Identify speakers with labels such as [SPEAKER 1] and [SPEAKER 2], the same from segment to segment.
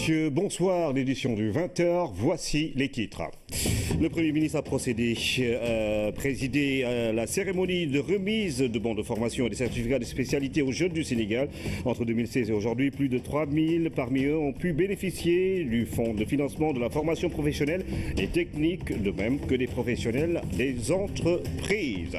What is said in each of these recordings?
[SPEAKER 1] messieurs, bonsoir, l'édition du 20h, voici les titres. Le Premier ministre a présidé la cérémonie de remise de bons de formation et des certificats de spécialité aux jeunes du Sénégal. Entre 2016 et aujourd'hui, plus de 3000 parmi eux ont pu bénéficier du fonds de financement de la formation professionnelle et technique, de même que des professionnels des entreprises.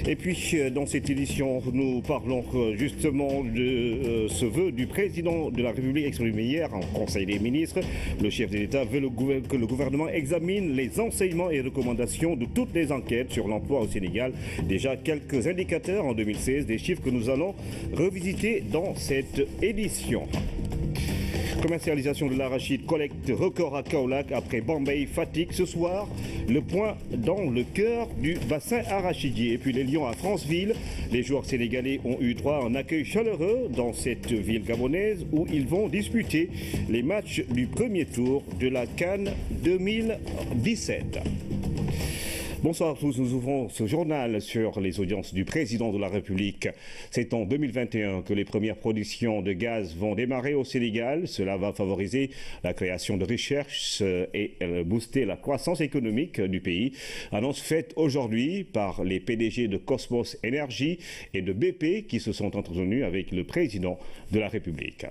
[SPEAKER 1] Et puis, dans cette édition, nous parlons justement de ce vœu du président de la République exprimé hier en Conseil des ministres. Le chef de l'État veut que le gouvernement examine les enseignements et recommandations de toutes les enquêtes sur l'emploi au Sénégal. Déjà quelques indicateurs en 2016, des chiffres que nous allons revisiter dans cette édition. Commercialisation de l'arachide, collecte record à Kaolack après Bombay, Fatick. Ce soir, le point dans le cœur du bassin arachidier. Et puis les Lions à Franceville. Les joueurs sénégalais ont eu droit à un accueil chaleureux dans cette ville gabonaise où ils vont disputer les matchs du premier tour de la CAN 2017. Bonsoir à tous, nous ouvrons ce journal sur les audiences du président de la République. C'est en 2021 que les premières productions de gaz vont démarrer au Sénégal. Cela va favoriser la création de recherches et booster la croissance économique du pays. Annonce faite aujourd'hui par les PDG de Cosmos Energy et de BP qui se sont entretenus avec le président de la République.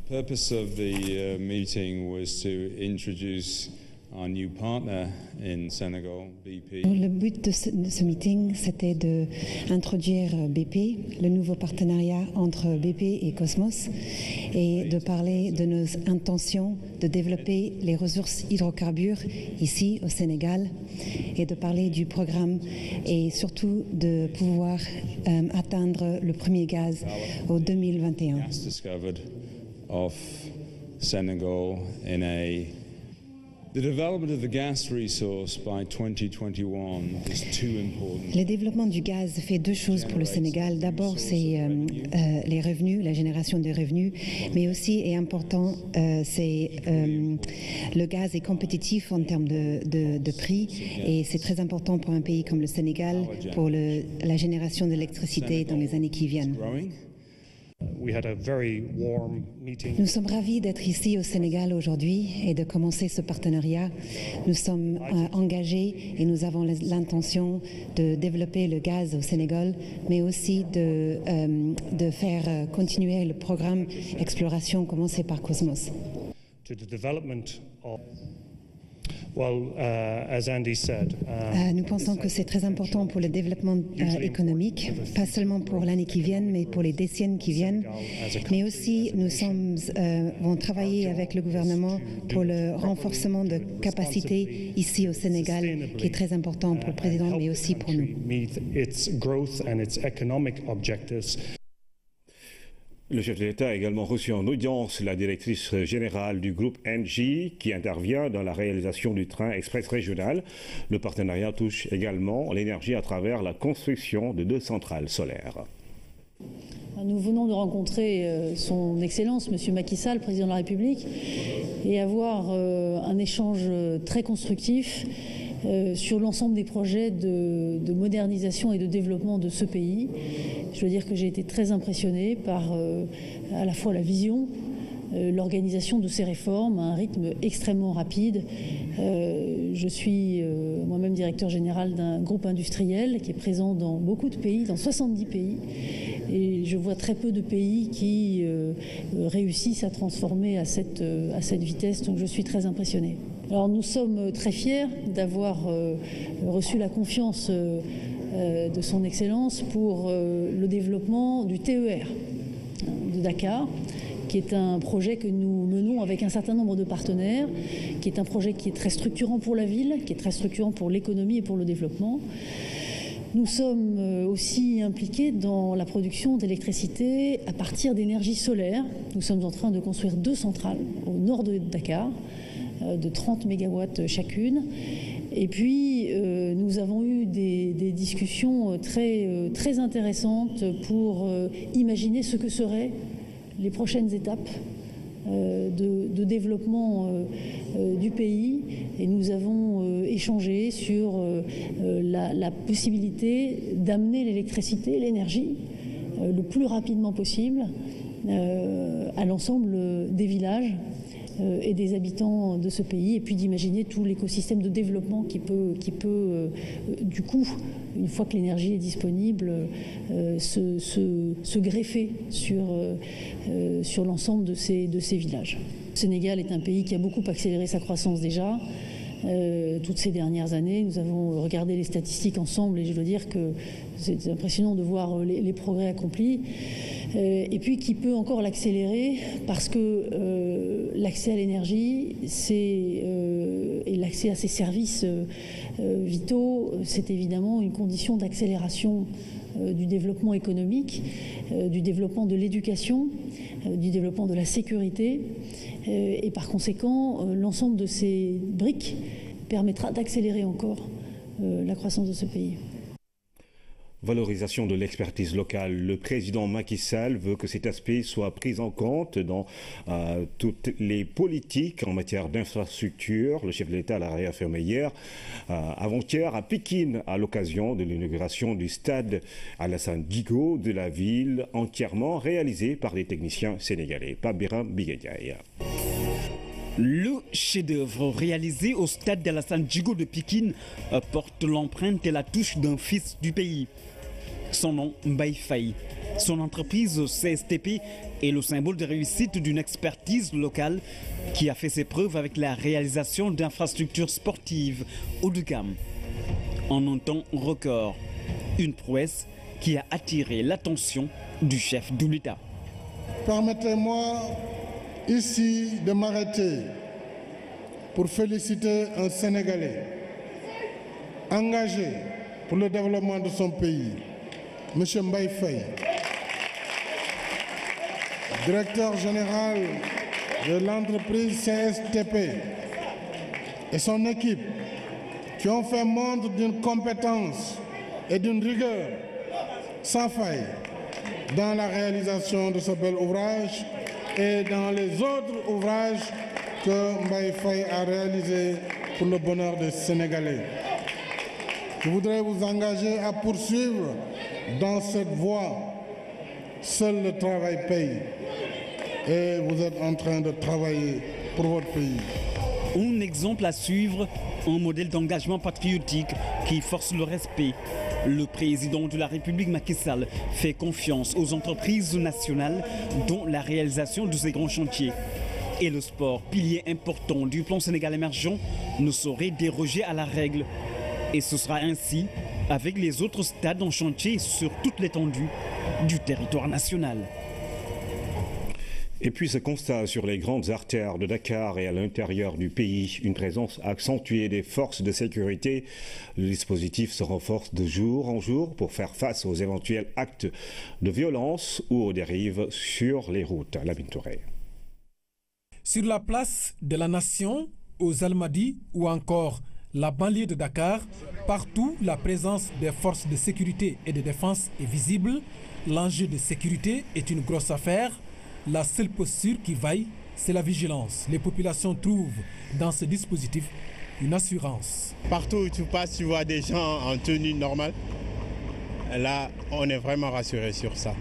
[SPEAKER 2] The purpose of the meeting was to introduce our new partner in Senegal, BP.
[SPEAKER 3] Le but de ce meeting, c'était d'introduire BP, le nouveau partenariat entre BP et Cosmos, et de parler de nos intentions de développer les ressources hydrocarbures ici au Sénégal, et de parler du programme et surtout de pouvoir atteindre le premier gaz au 2021.
[SPEAKER 2] Gas discovered of Senegal in The development of the gas resource by 2021 is too important.
[SPEAKER 3] Le développement du gaz fait deux choses pour le Sénégal. D'abord, c'est les revenus, la génération de revenus, mais aussi, et important, c'est le gaz est compétitif en termes de prix, et c'est très important pour un pays comme le Sénégal pour la génération d'électricité dans les années qui viennent. Nous sommes ravis d'être ici au Sénégal aujourd'hui et de commencer ce partenariat. Nous sommes engagés et nous avons l'intention de développer le gaz au Sénégal, mais aussi de faire continuer le programme exploration commencé par Cosmos. Nous pensons que c'est très important pour le développement économique, pas seulement pour l'année qui vient, mais pour les décennies qui viennent. Mais aussi, nous vont travailler avec le gouvernement pour le renforcement de capacités ici au Sénégal, qui est très important pour le président, mais aussi pour nous.
[SPEAKER 1] Le chef de l'État a également reçu en audience la directrice générale du groupe Engie qui intervient dans la réalisation du train express régional. Le partenariat touche également l'énergie à travers la construction de 2 centrales solaires.
[SPEAKER 4] Nous venons de rencontrer son Excellence, M. Macky Sall, président de la République, et avoir un échange très constructif sur l'ensemble des projets de modernisation et de développement de ce pays. Je veux dire que j'ai été très impressionnée par à la fois la vision, l'organisation de ces réformes à un rythme extrêmement rapide. Je suis moi-même directeur général d'un groupe industriel qui est présent dans beaucoup de pays, dans 70 pays. Et je vois très peu de pays qui réussissent à transformer à cette vitesse, donc je suis très impressionnée. Alors nous sommes très fiers d'avoir reçu la confiance de son Excellence pour le développement du TER de Dakar, qui est un projet que nous menons avec un certain nombre de partenaires, qui est un projet qui est très structurant pour la ville, qui est très structurant pour l'économie et pour le développement. Nous sommes aussi impliqués dans la production d'électricité à partir d'énergie solaire. Nous sommes en train de construire 2 centrales au nord de Dakar, de 30 mégawatts chacune. Et puis, nous avons eu des discussions très intéressantes pour imaginer ce que seraient les prochaines étapes de développement du pays, et nous avons échangé sur la possibilité d'amener l'électricité, l'énergie, le plus rapidement possible à l'ensemble des villages et des habitants de ce pays, et puis d'imaginer tout l'écosystème de développement qui peut du coup, une fois que l'énergie est disponible, se greffer sur l'ensemble de ces villages. Le Sénégal est un pays qui a beaucoup accéléré sa croissance déjà. Toutes ces dernières années, nous avons regardé les statistiques ensemble et je dois dire que c'est impressionnant de voir les progrès accomplis. Et puis qui peut encore l'accélérer parce que l'accès à l'énergie et l'accès à ces services vitaux, c'est évidemment une condition d'accélération du développement économique, du développement de l'éducation, du développement de la sécurité. Et par conséquent, l'ensemble de ces briques permettra d'accélérer encore la croissance de ce pays.
[SPEAKER 1] Valorisation de l'expertise locale. Le président Macky Sall veut que cet aspect soit pris en compte dans toutes les politiques en matière d'infrastructure. Le chef de l'État l'a réaffirmé hier, avant-hier à Pékin, à l'occasion de l'inauguration du stade Alassane Djigo de la ville, entièrement réalisé par des techniciens sénégalais. Pabiram Bigadiaï.
[SPEAKER 5] Le chef-d'œuvre réalisé au stade d'Alassane Djigo de Pékin porte l'empreinte et la touche d'un fils du pays. Son nom, Mbaye Faye. Son entreprise CSTP est le symbole de réussite d'une expertise locale qui a fait ses preuves avec la réalisation d'infrastructures sportives haut de gamme. En un temps record, une prouesse qui a attiré l'attention du chef de l'État.
[SPEAKER 6] Permettez-moi ici de m'arrêter pour féliciter un Sénégalais engagé pour le développement de son pays, M. Mbaye Faye, directeur général de l'entreprise CSTP et son équipe qui ont fait montre d'une compétence et d'une rigueur sans faille dans la réalisation de ce bel ouvrage et dans les autres ouvrages que Mbaye Faye a réalisés pour le bonheur des Sénégalais. Je voudrais vous engager à poursuivre dans cette voie. Seul le travail paye. Et vous êtes en train de travailler pour votre pays.
[SPEAKER 5] Un exemple à suivre, un modèle d'engagement patriotique qui force le respect. Le président de la République Macky Sall fait confiance aux entreprises nationales dont la réalisation de ces grands chantiers. Et le sport, pilier important du plan Sénégal émergent, ne saurait déroger à la règle. Et ce sera ainsi avec les autres stades en chantier sur toute l'étendue du territoire national.
[SPEAKER 1] Et puis ce constat sur les grandes artères de Dakar et à l'intérieur du pays, une présence accentuée des forces de sécurité. Le dispositif se renforce de jour en jour pour faire face aux éventuels actes de violence ou aux dérives sur les routes. Lamine Touré.
[SPEAKER 7] Sur la place de la Nation, aux Almadies ou encore la banlieue de Dakar, partout la présence des forces de sécurité et de défense est visible. L'enjeu de sécurité est une grosse affaire. La seule posture qui vaille, c'est la vigilance. Les populations trouvent dans ce dispositif une assurance.
[SPEAKER 8] Partout où tu passes, tu vois des gens en tenue normale. Là, on est vraiment rassuré sur ça.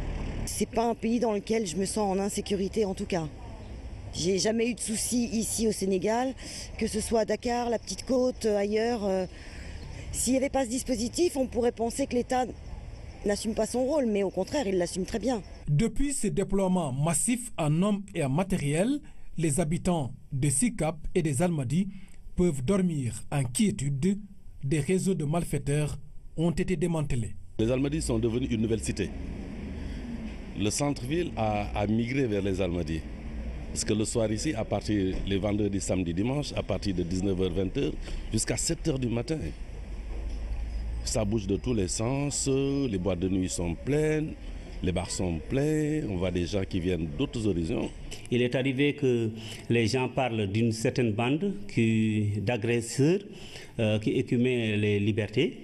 [SPEAKER 9] C'est pas un pays dans lequel je me sens en insécurité en tout cas. J'ai jamais eu de soucis ici au Sénégal, que ce soit à Dakar, la Petite Côte, ailleurs. S'il n'y avait pas ce dispositif, on pourrait penser que l'État n'assume pas son rôle, mais au contraire, il l'assume très bien.
[SPEAKER 7] Depuis ce déploiement massif en hommes et en matériel, les habitants de Sicap et des Almadies peuvent dormir en quiétude. Des réseaux de malfaiteurs ont été démantelés.
[SPEAKER 10] Les Almadies sont devenus une nouvelle cité. Le centre-ville a migré vers les Almadies. Parce que le soir ici, à partir les vendredis, samedi, dimanche, à partir de 19h-20h jusqu'à 7h du matin, ça bouge de tous les sens, les boîtes de nuit sont pleines, les bars sont pleins, on voit des gens qui viennent d'autres horizons.
[SPEAKER 11] Il est arrivé que les gens parlent d'une certaine bande d'agresseurs qui écumaient les libertés,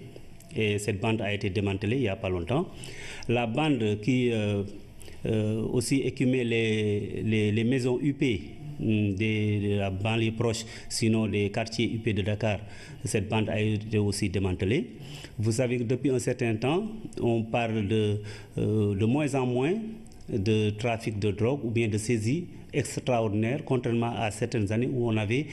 [SPEAKER 11] et cette bande a été démantelée il n'y a pas longtemps. La bande qui aussi écumait les maisons UP de la banlieue proche, sinon les quartiers UP de Dakar, cette bande a été aussi démantelée. Vous savez que depuis un certain temps, on parle de moins en moins de trafic de drogue ou bien de saisie extraordinaire, contrairement à certaines années où on avait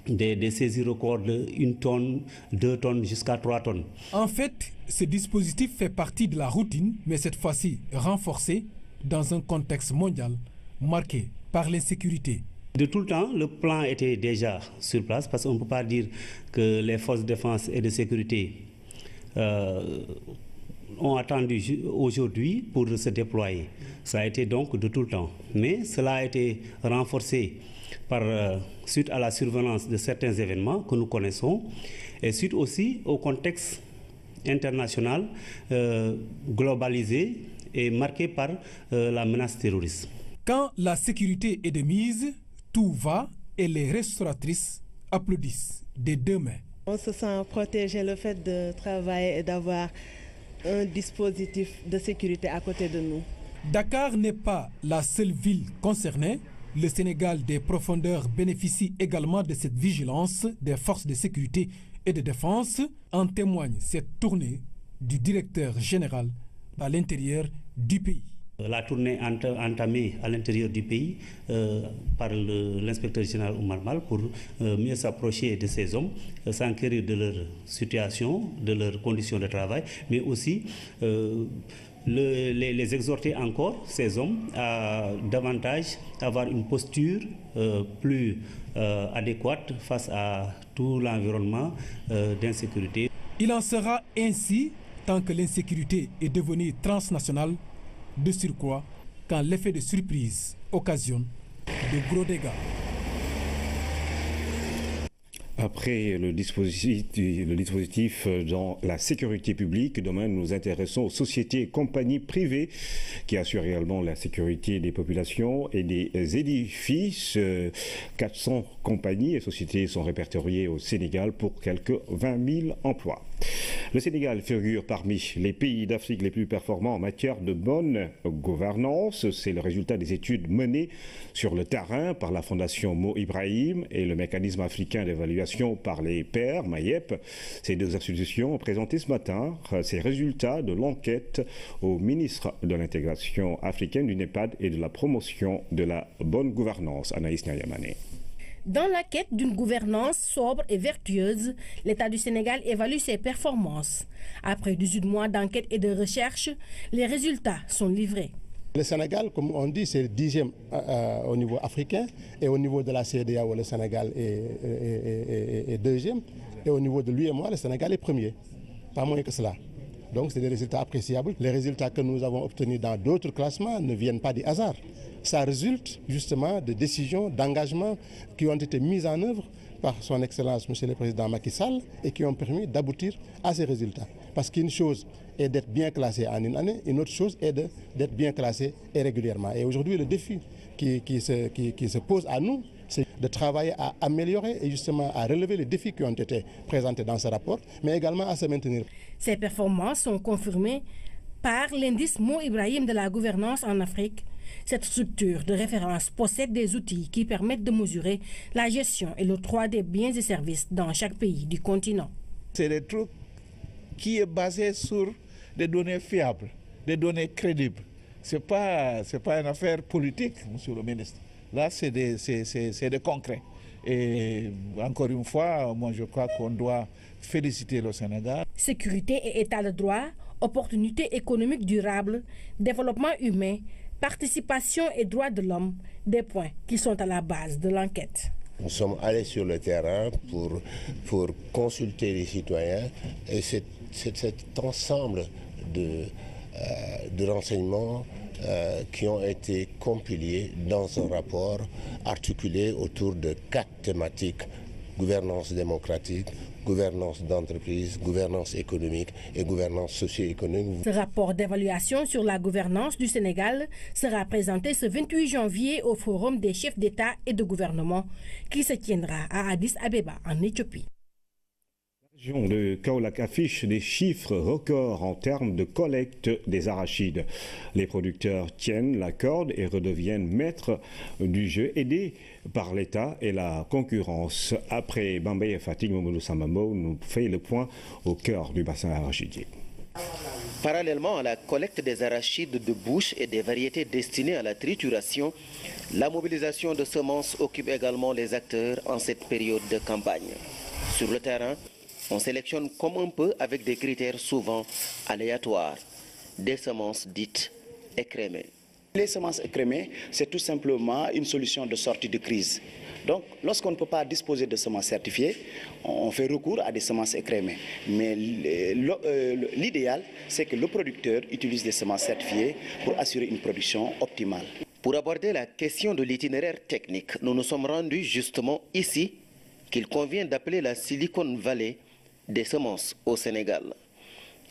[SPEAKER 11] des saisies records de 1 tonne, 2 tonnes jusqu'à 3 tonnes.
[SPEAKER 7] En fait, ce dispositif fait partie de la routine, mais cette fois-ci renforcé dans un contexte mondial marqué par l'insécurité.
[SPEAKER 11] De tout le temps, le plan était déjà sur place parce qu'on ne peut pas dire que les forces de défense et de sécurité ont attendu aujourd'hui pour se déployer. Ça a été donc de tout le temps. Mais cela a été renforcé suite à la survenance de certains événements que nous connaissons et suite aussi au contexte international globalisé et marqué par la menace terroriste.
[SPEAKER 7] Quand la sécurité est de mise, tout va et les restauratrices applaudissent des 2 mains.
[SPEAKER 12] On se sent protégé, le fait de travailler et d'avoir un dispositif de sécurité à côté de nous.
[SPEAKER 7] Dakar n'est pas la seule ville concernée. Le Sénégal des profondeurs bénéficie également de cette vigilance des forces de sécurité et de défense. En témoigne cette tournée du directeur général à l'intérieur du pays.
[SPEAKER 11] La tournée entamée à l'intérieur du pays par l'inspecteur général Oumar Mal pour mieux s'approcher de ces hommes, s'enquérir de leur situation, de leurs conditions de travail, mais aussi les exhorter encore, ces hommes, à davantage avoir une posture plus adéquate face à tout l'environnement d'insécurité.
[SPEAKER 7] Il en sera ainsi tant que l'insécurité est devenue transnationale, de surcroît quand l'effet de surprise occasionne de gros dégâts.
[SPEAKER 1] Après le dispositif dans la sécurité publique, demain nous nous intéressons aux sociétés et compagnies privées qui assurent également la sécurité des populations et des édifices. 400 compagnies et sociétés sont répertoriées au Sénégal pour quelques 20 000 emplois. Le Sénégal figure parmi les pays d'Afrique les plus performants en matière de bonne gouvernance. C'est le résultat des études menées sur le terrain par la Fondation Mo Ibrahim et le mécanisme africain d'évaluation par les pairs, MAIEP. Ces 2 institutions ont présenté ce matin ces résultats de l'enquête au ministre de l'intégration africaine, du NEPAD et de la promotion de la bonne gouvernance. Anaïs Nyayamane.
[SPEAKER 13] Dans la quête d'une gouvernance sobre et vertueuse, l'État du Sénégal évalue ses performances. Après 18 mois d'enquête et de recherche, les résultats sont livrés.
[SPEAKER 6] Le Sénégal, comme on dit, c'est le 10e au niveau africain, et au niveau de la CEDEAO, le Sénégal est 2e, et au niveau de l'UEMOA, le Sénégal est 1er. Pas moins que cela. Donc c'est des résultats appréciables. Les résultats que nous avons obtenus dans d'autres classements ne viennent pas du hasard. Ça résulte justement de décisions, d'engagements qui ont été mises en œuvre par son Excellence, Monsieur le Président Macky Sall, et qui ont permis d'aboutir à ces résultats. Parce qu'une chose est d'être bien classé en une année, une autre chose est d'être bien classé et régulièrement. Et aujourd'hui, le défi qui se pose à nous, c'est de travailler à améliorer et justement à relever les défis qui ont été présentés dans ce rapport, mais également à se maintenir.
[SPEAKER 13] Ces performances sont confirmées par l'indice Mo Ibrahim de la gouvernance en Afrique. Cette structure de référence possède des outils qui permettent de mesurer la gestion et l'octroi des biens et services dans chaque pays du continent.
[SPEAKER 14] C'est des trucs qui est basé sur des données fiables, des données crédibles. Ce n'est pas une affaire politique, monsieur le ministre. Là, c'est des concrets. Et encore une fois, moi je crois qu'on doit féliciter le Sénégal.
[SPEAKER 13] Sécurité et état de droit, opportunités économiques durables, développement humain, participation et droits de l'homme, des points qui sont à la base de l'enquête.
[SPEAKER 15] Nous sommes allés sur le terrain pour consulter les citoyens et c'est cet ensemble de renseignements qui ont été compilés dans un rapport articulé autour de 4 thématiques: gouvernance démocratique, gouvernance d'entreprise, gouvernance économique et gouvernance socio-économique.
[SPEAKER 13] Ce rapport d'évaluation sur la gouvernance du Sénégal sera présenté ce 28 janvier au Forum des chefs d'État et de gouvernement qui se tiendra à Addis Abeba en Éthiopie.
[SPEAKER 1] La région de Kaolack affiche des chiffres records en termes de collecte des arachides. Les producteurs tiennent la corde et redeviennent maîtres du jeu, aidés par l'État et la concurrence. Après Bambey et Fatigue, Mamadou Sambambo nous fait le point au cœur du bassin arachidier.
[SPEAKER 16] Parallèlement à la collecte des arachides de bouche et des variétés destinées à la trituration, la mobilisation de semences occupe également les acteurs en cette période de campagne. Sur le terrain, on sélectionne comme on peut avec des critères souvent aléatoires, des semences dites écrémées.
[SPEAKER 17] Les semences écrémées, c'est tout simplement une solution de sortie de crise. Donc, lorsqu'on ne peut pas disposer de semences certifiées, on fait recours à des semences écrémées. Mais l'idéal, c'est que le producteur utilise des semences certifiées pour assurer une production optimale.
[SPEAKER 16] Pour aborder la question de l'itinéraire technique, nous nous sommes rendus justement ici, qu'il convient d'appeler la Silicon Valley des semences au Sénégal,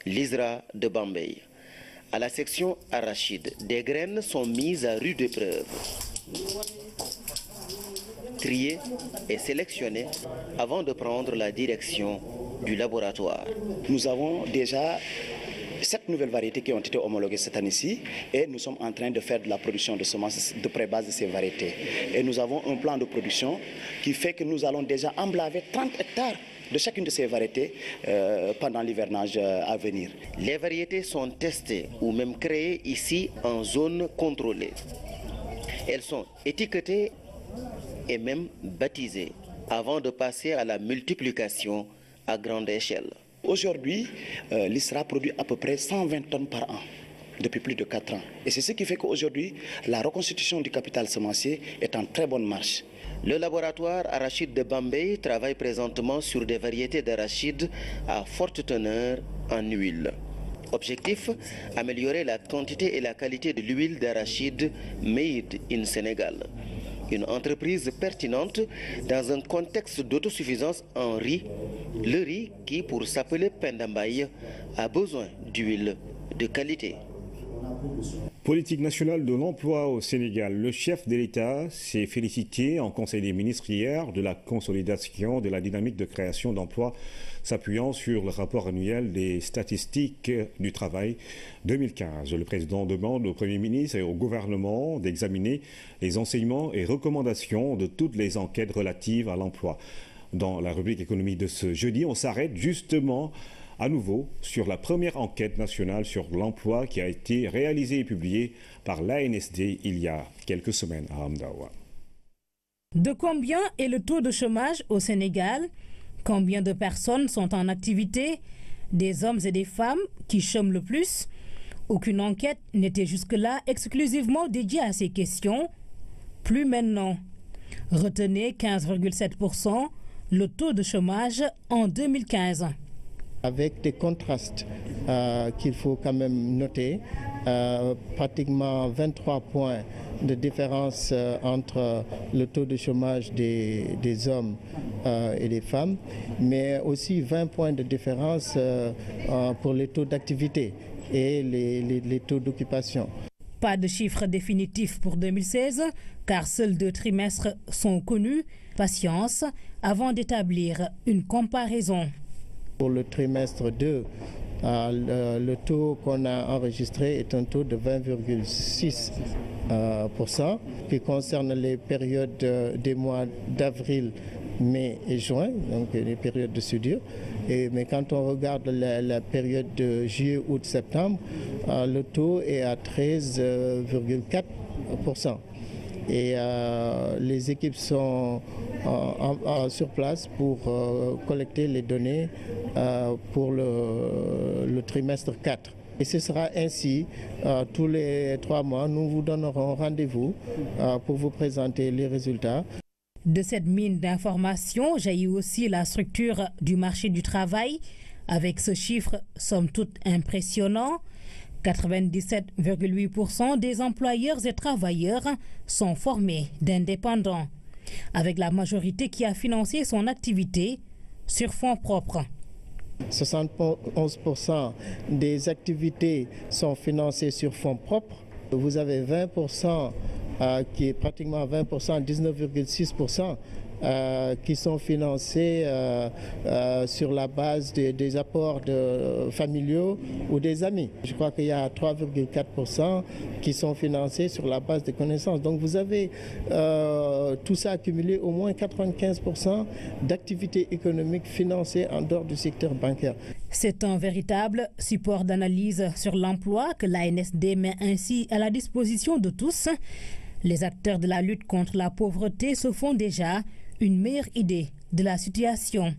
[SPEAKER 16] l'ISRA de Bambey. À la section arachide, des graines sont mises à rude épreuve, triées et sélectionnées avant de prendre la direction du laboratoire.
[SPEAKER 17] Nous avons déjà 7 nouvelles variétés qui ont été homologuées cette année-ci et nous sommes en train de faire de la production de semences de pré-base de ces variétés. Et nous avons un plan de production qui fait que nous allons déjà emblaver 30 hectares de chacune de ces variétés pendant l'hivernage à venir.
[SPEAKER 16] Les variétés sont testées ou même créées ici en zone contrôlée. Elles sont étiquetées et même baptisées avant de passer à la multiplication à grande échelle.
[SPEAKER 17] Aujourd'hui, l'ISRA produit à peu près 120 tonnes par an depuis plus de 4 ans. Et c'est ce qui fait qu'aujourd'hui, la reconstitution du capital semencier est en très bonne marche.
[SPEAKER 16] Le laboratoire arachide de Bambey travaille présentement sur des variétés d'arachide à forte teneur en huile. Objectif, améliorer la quantité et la qualité de l'huile d'arachide made in Sénégal. Une entreprise pertinente dans un contexte d'autosuffisance en riz, le riz qui, pour s'appeler Pendambaye, a besoin d'huile de qualité.
[SPEAKER 1] Politique nationale de l'emploi au Sénégal. Le chef de l'État s'est félicité en Conseil des ministres hier de la consolidation de la dynamique de création d'emplois s'appuyant sur le rapport annuel des statistiques du travail 2015. Le président demande au Premier ministre et au gouvernement d'examiner les enseignements et recommandations de toutes les enquêtes relatives à l'emploi. Dans la rubrique économie de ce jeudi, on s'arrête justement à nouveau sur la première enquête nationale sur l'emploi qui a été réalisée et publiée par l'ANSD il y a quelques semaines à Hamdaoua.
[SPEAKER 18] De combien est le taux de chômage au Sénégal? Combien de personnes sont en activité? Des hommes et des femmes qui chôment le plus? Aucune enquête n'était jusque-là exclusivement dédiée à ces questions. Plus maintenant. Retenez 15,7%, le taux de chômage en 2015.
[SPEAKER 19] Avec des contrastes qu'il faut quand même noter, pratiquement 23 points de différence entre le taux de chômage des hommes et des femmes, mais aussi 20 points de différence pour les taux d'activité et les taux d'occupation.
[SPEAKER 18] Pas de chiffres définitifs pour 2016, car seuls 2 trimestres sont connus. Patience avant d'établir une comparaison.
[SPEAKER 19] Pour le trimestre 2, le taux qu'on a enregistré est un taux de 20,6%, qui concerne les périodes des mois d'avril, mai et juin, donc les périodes de soudure. Mais quand on regarde la période de juillet, août, septembre, le taux est à 13,4%. Et les équipes sont sur place pour collecter les données pour le trimestre 4. Et ce sera ainsi tous les 3 mois. Nous vous donnerons rendez-vous pour vous présenter les résultats.
[SPEAKER 18] De cette mine d'informations jaillit aussi la structure du marché du travail, avec ce chiffre somme toute impressionnant. 97,8% des employeurs et travailleurs sont formés d'indépendants, avec la majorité qui a financé son activité sur fonds propres.
[SPEAKER 19] 71% des activités sont financées sur fonds propres. Vous avez 20% qui est pratiquement 20%, 19,6% qui sont financés sur la base des apports familiaux ou des amis. Je crois qu'il y a 3,4% qui sont financés sur la base des connaissances. Donc vous avez tout ça accumulé, au moins 95% d'activités économiques financées en dehors du secteur bancaire.
[SPEAKER 18] C'est un véritable support d'analyse sur l'emploi que l'ANSD met ainsi à la disposition de tous. Les acteurs de la lutte contre la pauvreté se font déjà une meilleure idée de la situation.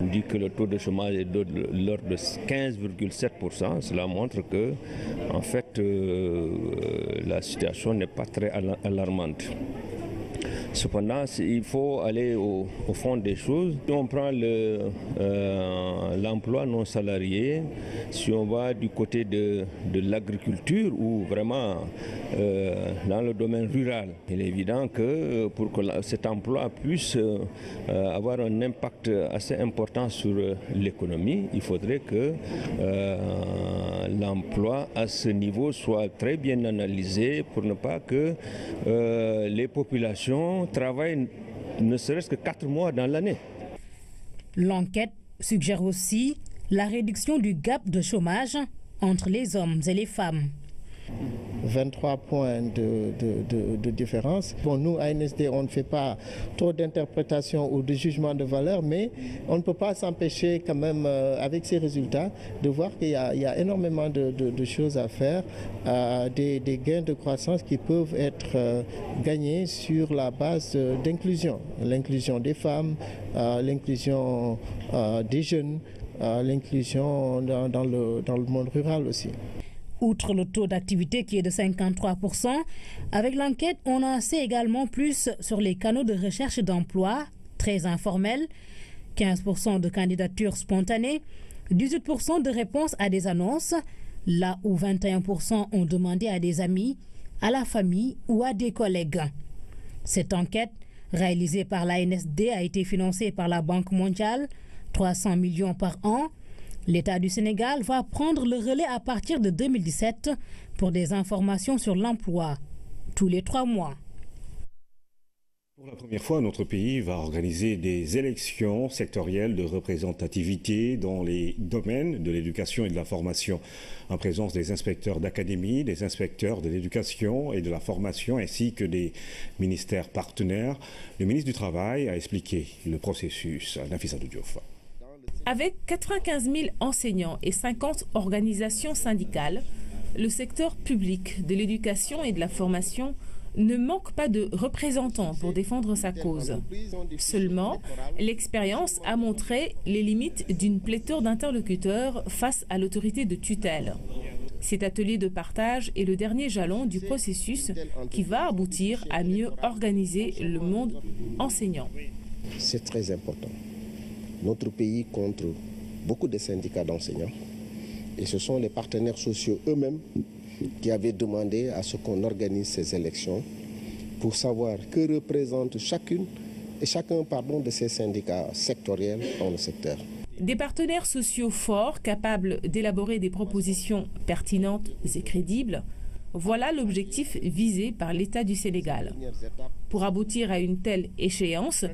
[SPEAKER 20] On dit que le taux de chômage est de l'ordre de 15,7%. Cela montre que, en fait, la situation n'est pas très alarmante. Cependant, il faut aller au fond des choses. Si on prend l'emploi non salarié, si on va du côté de l'agriculture ou vraiment dans le domaine rural, il est évident que pour que cet emploi puisse avoir un impact assez important sur l'économie, il faudrait que l'emploi à ce niveau soit très bien analysé pour ne pas que les populations travaillent ne serait-ce que 4 mois dans l'année.
[SPEAKER 18] L'enquête suggère aussi la réduction du gap de chômage entre les hommes et les femmes.
[SPEAKER 19] 23 points de différence. Bon, nous, ANSD, on ne fait pas trop d'interprétation ou de jugement de valeur, mais on ne peut pas s'empêcher quand même, avec ces résultats, de voir qu'il y a énormément de choses à faire, des gains de croissance qui peuvent être gagnés sur la base d'inclusion. L'inclusion des femmes, l'inclusion des jeunes, l'inclusion dans le monde rural aussi.
[SPEAKER 18] Outre le taux d'activité qui est de 53%, avec l'enquête, on en sait également plus sur les canaux de recherche d'emploi, très informels, 15% de candidatures spontanées, 18% de réponses à des annonces, là où 21% ont demandé à des amis, à la famille ou à des collègues. Cette enquête, réalisée par l'ANSD, a été financée par la Banque mondiale, 300 millions par an. L'État du Sénégal va prendre le relais à partir de 2017 pour des informations sur l'emploi, tous les 3 mois.
[SPEAKER 1] Pour la première fois, notre pays va organiser des élections sectorielles de représentativité dans les domaines de l'éducation et de la formation, en présence des inspecteurs d'académie, des inspecteurs de l'éducation et de la formation, ainsi que des ministères partenaires. Le ministre du Travail a expliqué le processus à Nafissatou Diouf.
[SPEAKER 21] Avec 95 000 enseignants et 50 organisations syndicales, le secteur public de l'éducation et de la formation ne manque pas de représentants pour défendre sa cause. Seulement, l'expérience a montré les limites d'une pléthore d'interlocuteurs face à l'autorité de tutelle. Cet atelier de partage est le dernier jalon du processus qui va aboutir à mieux organiser le monde enseignant.
[SPEAKER 15] C'est très important. Notre pays compte beaucoup de syndicats d'enseignants et ce sont les partenaires sociaux eux-mêmes qui avaient demandé à ce qu'on organise ces élections pour savoir que représente chacune et chacun de ces syndicats sectoriels dans le secteur.
[SPEAKER 21] Des partenaires sociaux forts, capables d'élaborer des propositions pertinentes et crédibles, voilà l'objectif visé par l'État du Sénégal. Pour aboutir à une telle échéance,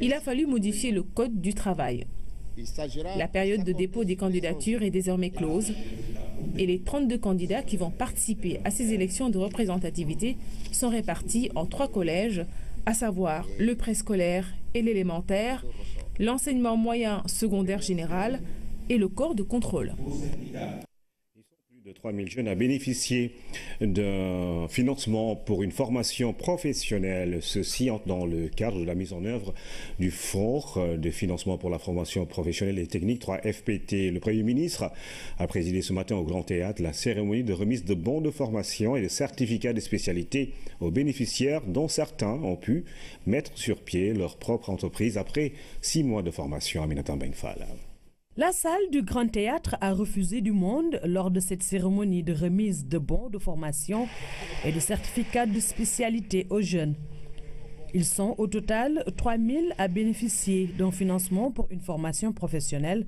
[SPEAKER 21] il a fallu modifier le Code du travail. La période de dépôt des candidatures est désormais close et les 32 candidats qui vont participer à ces élections de représentativité sont répartis en 3 collèges, à savoir le préscolaire et l'élémentaire, l'enseignement moyen secondaire général et le corps de contrôle.
[SPEAKER 1] De 3 000 jeunes à bénéficier d'un financement pour une formation professionnelle. Ceci dans le cadre de la mise en œuvre du Fonds de financement pour la formation professionnelle et technique 3FPT. Le Premier ministre a présidé ce matin au Grand Théâtre la cérémonie de remise de bons de formation et de certificats de spécialité aux bénéficiaires dont certains ont pu mettre sur pied leur propre entreprise après 6 mois de formation. Aminata Benfal.
[SPEAKER 22] La salle du Grand Théâtre a refusé du monde lors de cette cérémonie de remise de bons de formation et de certificats de spécialité aux jeunes. Ils sont au total 3 000 à bénéficier d'un financement pour une formation professionnelle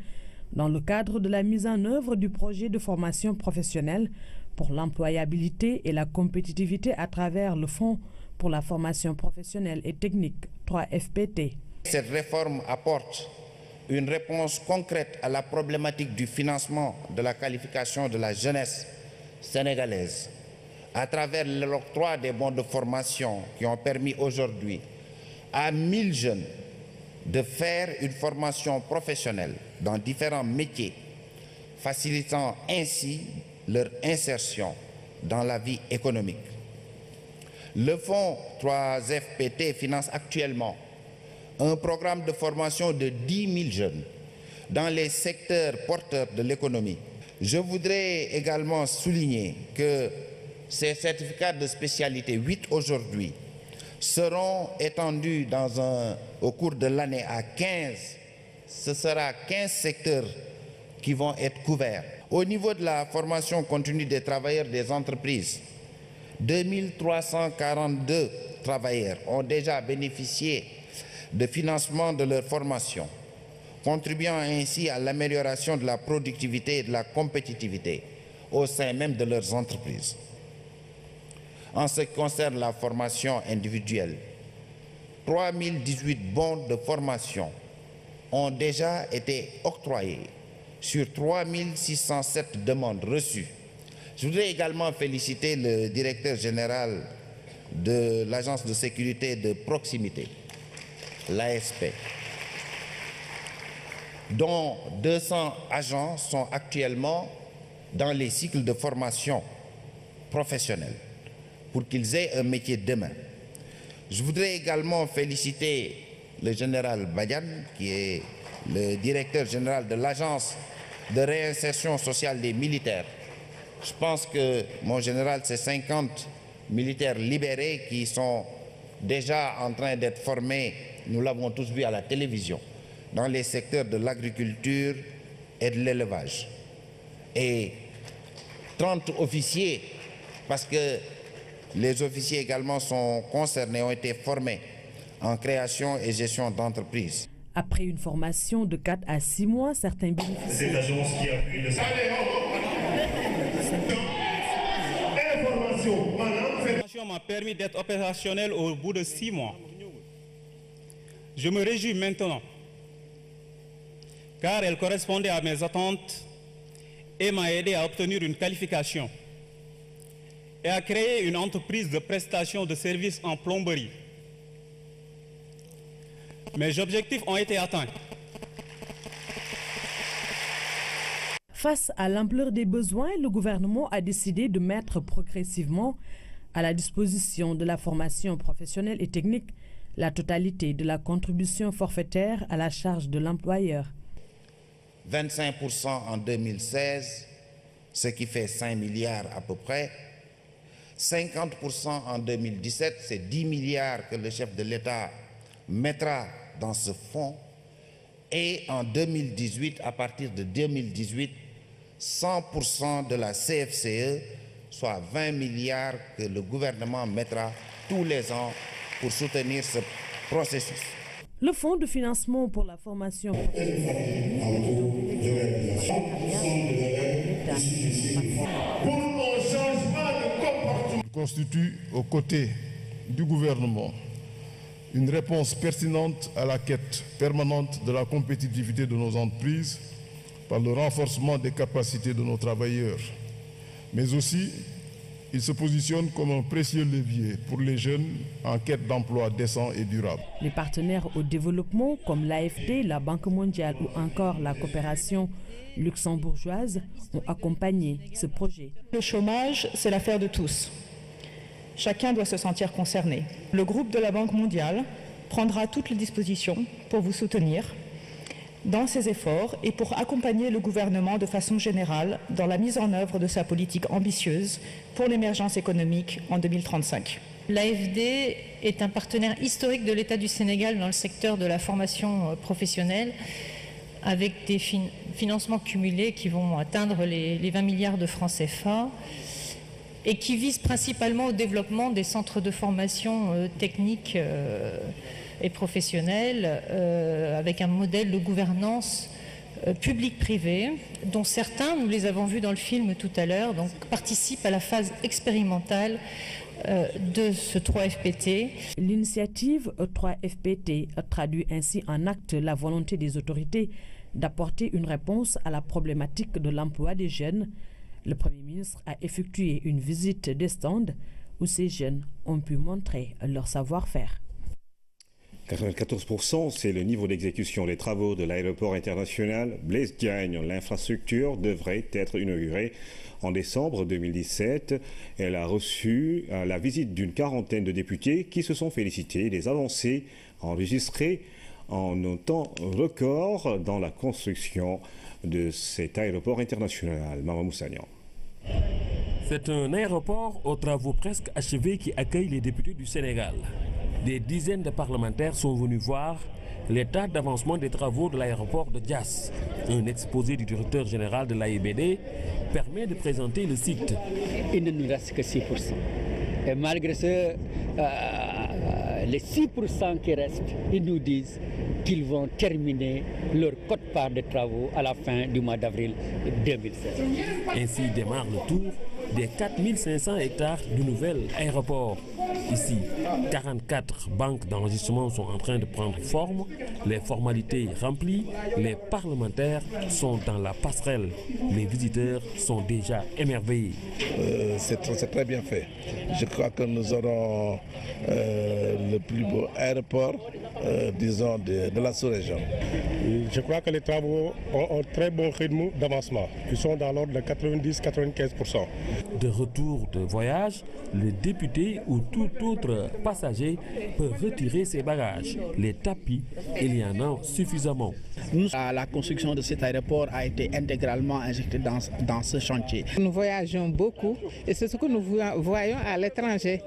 [SPEAKER 22] dans le cadre de la mise en œuvre du projet de formation professionnelle pour l'employabilité et la compétitivité à travers le Fonds pour la formation professionnelle et technique 3FPT.
[SPEAKER 2] Cette réforme apporte une réponse concrète à la problématique du financement de la qualification de la jeunesse sénégalaise à travers l'octroi des bons de formation qui ont permis aujourd'hui à 1000 jeunes de faire une formation professionnelle dans différents métiers, facilitant ainsi leur insertion dans la vie économique. Le fonds 3FPT finance actuellement un programme de formation de 10 000 jeunes dans les secteurs porteurs de l'économie. Je voudrais également souligner que ces certificats de spécialité, 8 aujourd'hui, seront étendus au cours de l'année à 15. Ce sera 15 secteurs qui vont être couverts. Au niveau de la formation continue des travailleurs des entreprises, 2342 travailleurs ont déjà bénéficié de financement de leur formation, contribuant ainsi à l'amélioration de la productivité et de la compétitivité au sein même de leurs entreprises. En ce qui concerne la formation individuelle, 3018 bons de formation ont déjà été octroyés sur 3607 demandes reçues. Je voudrais également féliciter le directeur général de l'Agence de sécurité de proximité, l'ASP, dont 200 agents sont actuellement dans les cycles de formation professionnelle pour qu'ils aient un métier demain. Je voudrais également féliciter le général Badiane, qui est le directeur général de l'Agence de réinsertion sociale des militaires. Je pense que mon général, c'est 50 militaires libérés qui sont déjà en train d'être formés, nous l'avons tous vu à la télévision, dans les secteurs de l'agriculture et de l'élevage. Et 30 officiers, parce que les officiers également sont concernés, ont été formés en création et gestion d'entreprises.
[SPEAKER 22] Après une formation de 4 à 6 mois, certains bénéficient.
[SPEAKER 1] Cette agence qui appuie le
[SPEAKER 3] formation m'a permis d'être opérationnel au bout de 6 mois. Je me réjouis maintenant, car elle correspondait à mes attentes et m'a aidé à obtenir une qualification et à créer une entreprise de prestation de services en plomberie. Mes objectifs ont été atteints.
[SPEAKER 22] Face à l'ampleur des besoins, le gouvernement a décidé de mettre progressivement à la disposition de la formation professionnelle et technique la totalité de la contribution forfaitaire à la charge de l'employeur.
[SPEAKER 2] 25% en 2016, ce qui fait 5 milliards à peu près. 50% en 2017, c'est 10 milliards que le chef de l'État mettra dans ce fonds. Et en 2018, à partir de 2018, 100% de la CFCE, soit 20 milliards que le gouvernement mettra tous les ans pour soutenir ce processus.
[SPEAKER 22] Le fonds de financement pour la formation
[SPEAKER 6] constitue aux côtés du gouvernement une réponse pertinente à la quête permanente de la compétitivité de nos entreprises par le renforcement des capacités de nos travailleurs. Mais aussi, il se positionne comme un précieux levier pour les jeunes en quête d'emploi décent et durable.
[SPEAKER 22] Les partenaires au développement comme l'AFD, la Banque mondiale ou encore la coopération luxembourgeoise ont accompagné ce projet.
[SPEAKER 23] Le chômage, c'est l'affaire de tous. Chacun doit se sentir concerné. Le groupe de la Banque mondiale prendra toutes les dispositions pour vous soutenir dans ses efforts et pour accompagner le gouvernement de façon générale dans la mise en œuvre de sa politique ambitieuse pour l'émergence économique en 2035.
[SPEAKER 24] L'AFD est un partenaire historique de l'État du Sénégal dans le secteur de la formation professionnelle, avec des financements cumulés qui vont atteindre les 20 milliards de francs CFA et qui visent principalement au développement des centres de formation technique et professionnelle avec un modèle de gouvernance public-privé dont certains, nous les avons vus dans le film tout à l'heure, donc participent à la phase expérimentale de ce 3FPT.
[SPEAKER 22] L'initiative 3FPT traduit ainsi en acte la volonté des autorités d'apporter une réponse à la problématique de l'emploi des jeunes. Le Premier ministre a effectué une visite des stands où ces jeunes ont pu montrer leur savoir-faire.
[SPEAKER 1] 94%, c'est le niveau d'exécution des travaux de l'aéroport international Blaise Diagne. L'infrastructure devrait être inaugurée en décembre 2017. Elle a reçu la visite d'une quarantaine de députés qui se sont félicités des avancées enregistrées en un temps record dans la construction de cet aéroport international. Maman Moussagnan.
[SPEAKER 4] C'est un aéroport aux travaux presque achevés qui accueille les députés du Sénégal. Des dizaines de parlementaires sont venus voir l'état d'avancement des travaux de l'aéroport de Diass. Un exposé du directeur général de l'AIBD permet de présenter le site.
[SPEAKER 5] Il ne nous reste que 6%. Et malgré ça, les 6% qui restent, ils nous disent qu'ils vont terminer leur quote-part de travaux à la fin du mois d'avril 2016.
[SPEAKER 4] Ainsi démarre le tour des 4500 hectares du nouvel aéroport. Ici, 44 banques d'enregistrement sont en train de prendre forme, les formalités remplies, les parlementaires sont dans la passerelle, les visiteurs sont déjà émerveillés.
[SPEAKER 14] C'est très bien fait. Je crois que nous aurons le plus beau aéroport, disons, de la sous-région.
[SPEAKER 8] Je crois que les travaux ont un très bon rythme d'avancement. Ils sont dans l'ordre de 90-95%.
[SPEAKER 4] De retour de voyage, le député ou tout autre passager peut retirer ses bagages. Les tapis, il y en a suffisamment.
[SPEAKER 9] La construction de cet aéroport a été intégralement injectée dans ce chantier.
[SPEAKER 25] Nous voyageons beaucoup et c'est ce que nous voyons à l'étranger.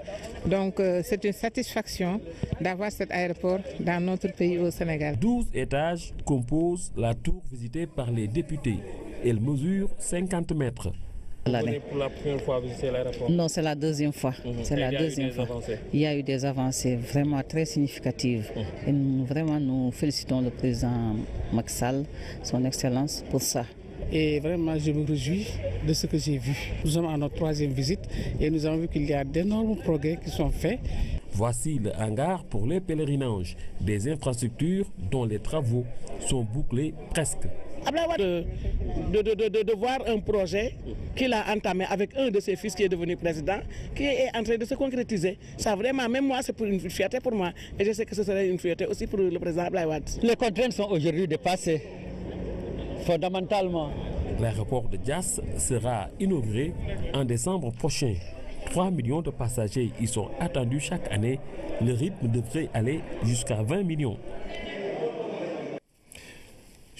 [SPEAKER 25] Donc c'est une satisfaction d'avoir cet aéroport dans notre pays au Sénégal.
[SPEAKER 4] 12 étages composent la tour visitée par les députés. Elle mesure 50 mètres.
[SPEAKER 26] Pour la première fois visiter l'aéroport?
[SPEAKER 25] Non, c'est la deuxième fois. C'est la deuxième fois. Il y a eu des avancées vraiment très significatives. Et nous félicitons le président Macky Sall, son Excellence, pour ça.
[SPEAKER 9] Et vraiment, je me réjouis de ce que j'ai vu. Nous sommes à notre troisième visite et nous avons vu qu'il y a d'énormes progrès qui sont faits.
[SPEAKER 4] Voici le hangar pour les pèlerinages, des infrastructures dont les travaux sont bouclés presque.
[SPEAKER 9] De voir un projet qu'il a entamé avec un de ses fils qui est devenu président, qui est en train de se concrétiser. Ça vraiment, même moi, c'est pour une fierté pour moi. Et je sais que ce serait une fierté aussi pour le président Abdoulaye Wade.
[SPEAKER 5] Les contraintes sont aujourd'hui dépassées, fondamentalement.
[SPEAKER 4] L'aéroport de Diass sera inauguré en décembre prochain. 3 millions de passagers y sont attendus chaque année. Le rythme devrait aller jusqu'à 20 millions.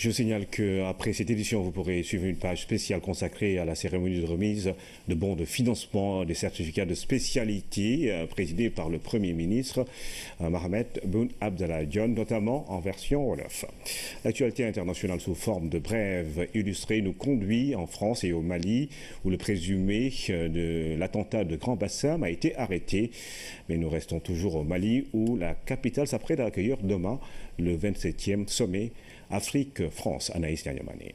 [SPEAKER 1] Je signale qu'après cette édition, vous pourrez suivre une page spéciale consacrée à la cérémonie de remise de bons de financement des certificats de spécialité présidée par le Premier ministre Mohamed Boun Abdallah Dionne, notamment en version Wolof. L'actualité internationale sous forme de brève illustrée nous conduit en France et au Mali, où le présumé de l'attentat de Grand Bassam a été arrêté. Mais nous restons toujours au Mali, où la capitale s'apprête à accueillir demain le 27e sommet Afrique-France. Anaïs Nyanyamane.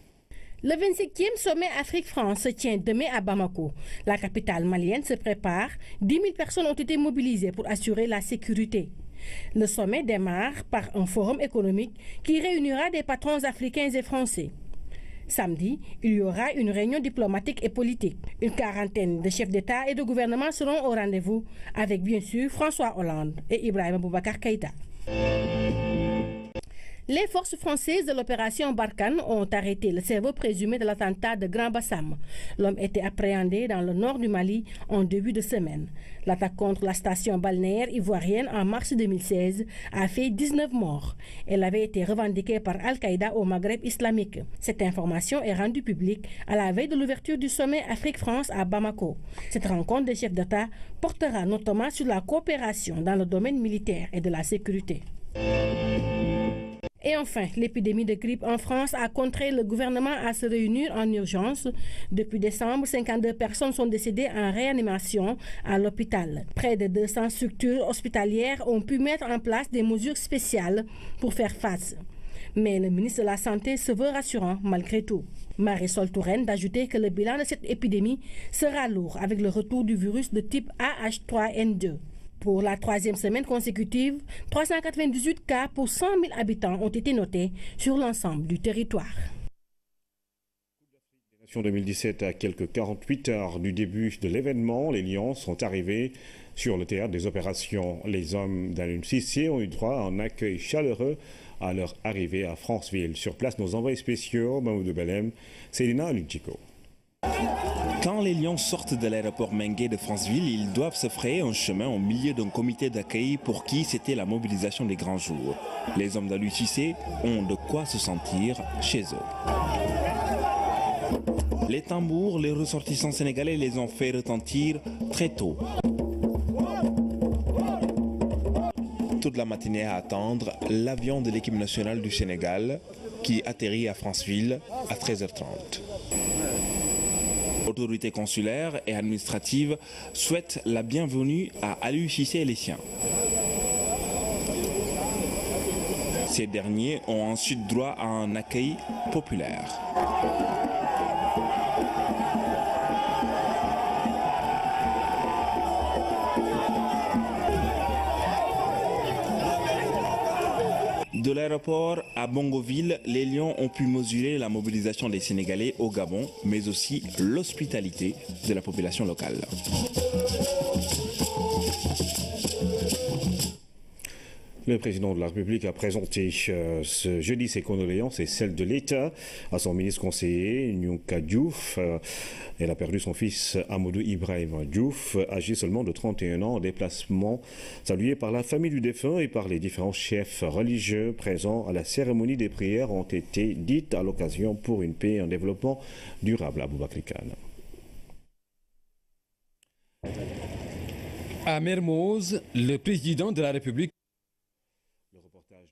[SPEAKER 13] Le 27e sommet Afrique-France se tient demain à Bamako. La capitale malienne se prépare. 10 000 personnes ont été mobilisées pour assurer la sécurité. Le sommet démarre par un forum économique qui réunira des patrons africains et français. Samedi, il y aura une réunion diplomatique et politique. Une quarantaine de chefs d'État et de gouvernement seront au rendez-vous, avec bien sûr François Hollande et Ibrahima Boubacar Keïta. Les forces françaises de l'opération Barkhane ont arrêté le cerveau présumé de l'attentat de Grand Bassam. L'homme était appréhendé dans le nord du Mali en début de semaine. L'attaque contre la station balnéaire ivoirienne en mars 2016 a fait 19 morts. Elle avait été revendiquée par Al-Qaïda au Maghreb islamique. Cette information est rendue publique à la veille de l'ouverture du sommet Afrique-France à Bamako. Cette rencontre des chefs d'État portera notamment sur la coopération dans le domaine militaire et de la sécurité. Et enfin, l'épidémie de grippe en France a contraint le gouvernement à se réunir en urgence. Depuis décembre, 52 personnes sont décédées en réanimation à l'hôpital. Près de 200 structures hospitalières ont pu mettre en place des mesures spéciales pour faire face. Mais le ministre de la Santé se veut rassurant malgré tout. Marisol Touraine d'ajouter que le bilan de cette épidémie sera lourd avec le retour du virus de type AH3N2. Pour la 3e semaine consécutive, 398 cas pour 100 000 habitants ont été notés sur l'ensemble du territoire.
[SPEAKER 1] 2017, à quelques 48 heures du début de l'événement, les Lions sont arrivés sur le théâtre des opérations. Les hommes d'Aliou Cissé ont eu droit à un accueil chaleureux à leur arrivée à Franceville. Sur place, nos envoyés spéciaux, Mamoudou Belem, Célina Ludjiko.
[SPEAKER 7] Quand les Lions sortent de l'aéroport Mengué de Franceville, ils doivent se frayer un chemin au milieu d'un comité d'accueil pour qui c'était la mobilisation des grands jours. Les hommes d'Aliou Cissé ont de quoi se sentir chez eux. Les tambours, les ressortissants sénégalais les ont fait retentir très tôt. Toute la matinée à attendre l'avion de l'équipe nationale du Sénégal qui atterrit à Franceville à 13h30. L'autorité consulaire et administrative souhaite la bienvenue à Aliou Cissé et les siens. Ces derniers ont ensuite droit à un accueil populaire. De l'aéroport à Bongoville, les Lions ont pu mesurer la mobilisation des Sénégalais au Gabon, mais aussi l'hospitalité de la population locale.
[SPEAKER 1] Le président de la République a présenté ce jeudi ses condoléances et celles de l'État à son ministre conseiller, Nyunka Diouf. Elle a perdu son fils Amadou Ibrahim Diouf, âgé seulement de 31 ans, en déplacement, salué par la famille du défunt et par les différents chefs religieux présents à la cérémonie des prières ont été dites à l'occasion pour une paix et un développement durable à Aboubakry Kane.
[SPEAKER 10] À Mermoz, le président de la République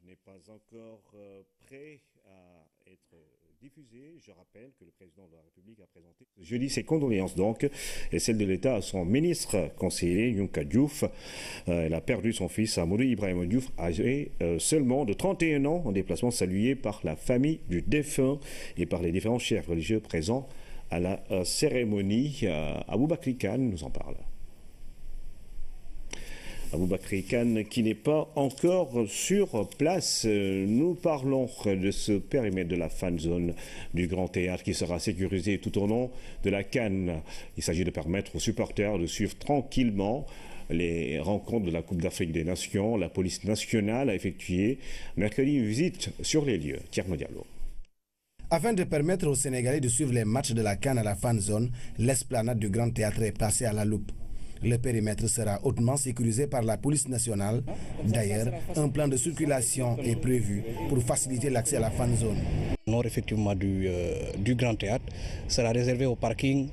[SPEAKER 1] n'est pas encore prêt à être diffusé. Je rappelle que le président de la République a présenté jeudi ses condoléances donc et celles de l'État à son ministre conseiller Nyunka Diouf. Elle a perdu son fils Amadou Ibrahim Diouf, âgé seulement de 31 ans, en déplacement salué par la famille du défunt et par les différents chefs religieux présents à la cérémonie. Aboubakry Kane nous en parle. Aboubakry Kane qui n'est pas encore sur place. Nous parlons de ce périmètre de la fan zone du Grand Théâtre qui sera sécurisé tout au long de la CAN. Il s'agit de permettre aux supporters de suivre tranquillement les rencontres de la Coupe d'Afrique des Nations. La police nationale a effectué mercredi une visite sur les lieux. Thierno Diallo.
[SPEAKER 11] Afin de permettre aux Sénégalais de suivre les matchs de la CAN à la fan zone, l'esplanade du Grand Théâtre est passée à la loupe. Le périmètre sera hautement sécurisé par la police nationale. D'ailleurs, un plan de circulation est prévu pour faciliter l'accès à la fan zone.
[SPEAKER 12] Le nord effectivement du Grand Théâtre sera réservé au parking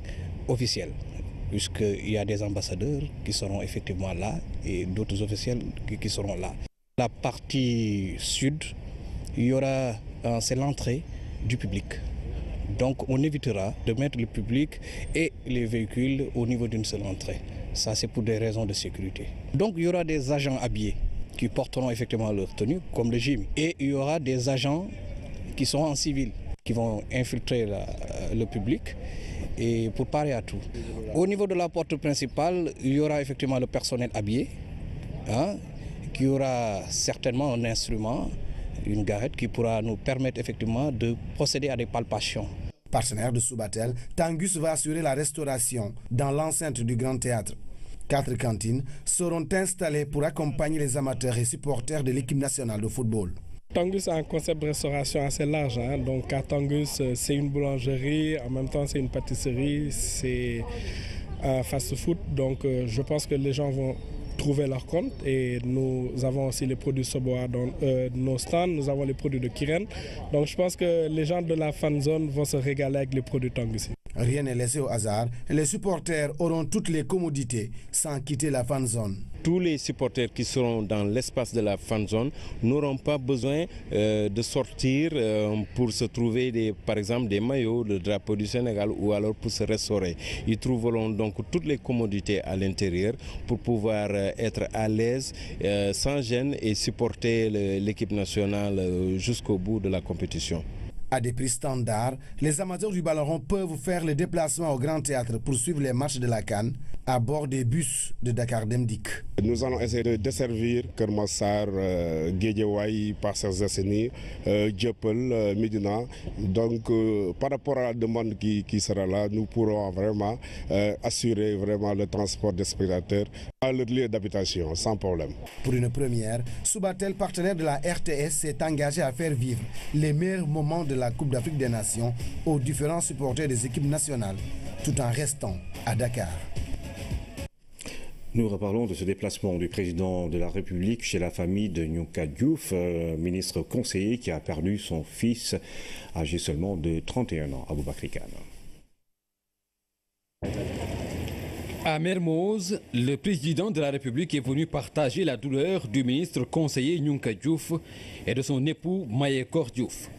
[SPEAKER 12] officiel, puisqu'il y a des ambassadeurs qui seront effectivement là et d'autres officiels qui seront là. La partie sud, il y aura, c'est l'entrée du public. Donc on évitera de mettre le public et les véhicules au niveau d'une seule entrée. Ça, c'est pour des raisons de sécurité. Donc, il y aura des agents habillés qui porteront effectivement leur tenue, comme le gym. Et il y aura des agents qui sont en civil, qui vont infiltrer le public et pour parer à tout. Au niveau de la porte principale, il y aura effectivement le personnel habillé, qui aura certainement un instrument, une garette qui pourra nous permettre effectivement de procéder à des palpations.
[SPEAKER 11] Partenaire de Subatel, Tangus va assurer la restauration dans l'enceinte du Grand Théâtre. 4 cantines seront installées pour accompagner les amateurs et supporters de l'équipe nationale de football.
[SPEAKER 26] Tangus a un concept de restauration assez large. Donc à Tangus, c'est une boulangerie, en même temps c'est une pâtisserie, c'est un fast-food. Donc je pense que les gens vont trouver leur compte et nous avons aussi les produits Soboa dans nos stands, nous avons les produits de Kiren. Donc je pense que les gens de la fan zone vont se régaler avec les produits Tangus.
[SPEAKER 11] Rien n'est laissé au hasard. Les supporters auront toutes les commodités sans quitter la fan zone.
[SPEAKER 15] Tous les supporters qui seront dans l'espace de la fan zone n'auront pas besoin de sortir pour se trouver par exemple des maillots, le drapeau du Sénégal ou alors pour se restaurer. Ils trouveront donc toutes les commodités à l'intérieur pour pouvoir être à l'aise, sans gêne et supporter l'équipe nationale jusqu'au bout de la compétition.
[SPEAKER 11] À des prix standards, les amateurs du ballon rond peuvent faire le déplacement au Grand Théâtre pour suivre les matchs de la CAN à bord des bus de Dakar Demdik.
[SPEAKER 16] Nous allons essayer de desservir Keur Massar, Guédiawaye, Parcelles Assainies, Dieuppeul, Médina. Donc par rapport à la demande qui sera là, nous pourrons vraiment assurer vraiment le transport des spectateurs à leur lieu d'habitation sans problème.
[SPEAKER 11] Pour une première, Subatel, partenaire de la RTS, s'est engagé à faire vivre les meilleurs moments de la Coupe d'Afrique des Nations aux différents supporters des équipes nationales, tout en restant à Dakar.
[SPEAKER 1] Nous reparlons de ce déplacement du président de la République chez la famille de Nyonka Diouf, ministre conseiller qui a perdu son fils âgé seulement de 31 ans, Aboubakry Kane.
[SPEAKER 10] À Mermoz, le président de la République est venu partager la douleur du ministre conseiller Nyonka Diouf et de son époux Mayekor Diouf.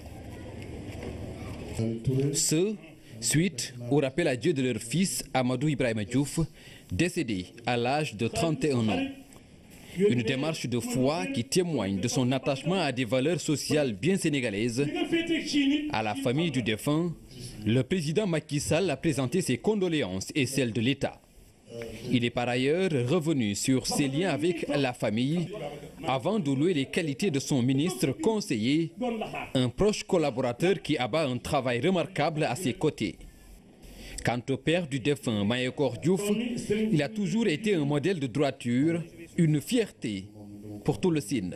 [SPEAKER 10] Ce, suite au rappel à Dieu de leur fils Amadou Ibrahima Diouf, décédé à l'âge de 31 ans. Une démarche de foi qui témoigne de son attachement à des valeurs sociales bien sénégalaises. À la famille du défunt, le président Macky Sall a présenté ses condoléances et celles de l'État. Il est par ailleurs revenu sur ses liens avec la famille avant de louer les qualités de son ministre conseiller, un proche collaborateur qui abat un travail remarquable à ses côtés. Quant au père du défunt Mayekor Diouf, il a toujours été un modèle de droiture, une fierté pour tout le Sine.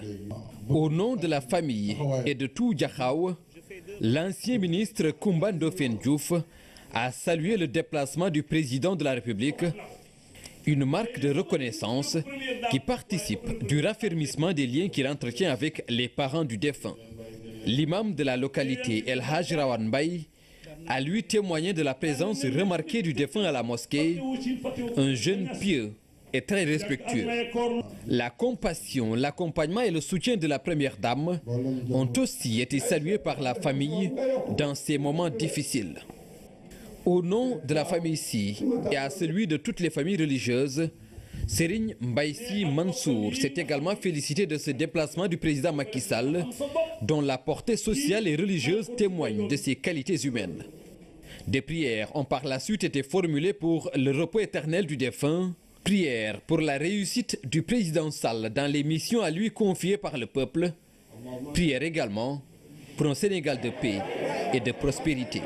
[SPEAKER 10] Au nom de la famille et de tout Diakhao, l'ancien ministre Koumba Ndoffène Diouf a salué le déplacement du président de la République, une marque de reconnaissance qui participe du raffermissement des liens qu'il entretient avec les parents du défunt. L'imam de la localité El Haj Rawan Bay a lui témoigné de la présence remarquée du défunt à la mosquée, un jeune pieux et très respectueux. La compassion, l'accompagnement et le soutien de la première dame ont aussi été salués par la famille dans ces moments difficiles. Au nom de la famille Si et à celui de toutes les familles religieuses, Serigne Mbaye Sy Mansour s'est également félicité de ce déplacement du président Macky Sall, dont la portée sociale et religieuse témoigne de ses qualités humaines. Des prières ont par la suite été formulées pour le repos éternel du défunt, prières pour la réussite du président Sall dans les missions à lui confiées par le peuple, prières également pour un Sénégal de paix et de prospérité.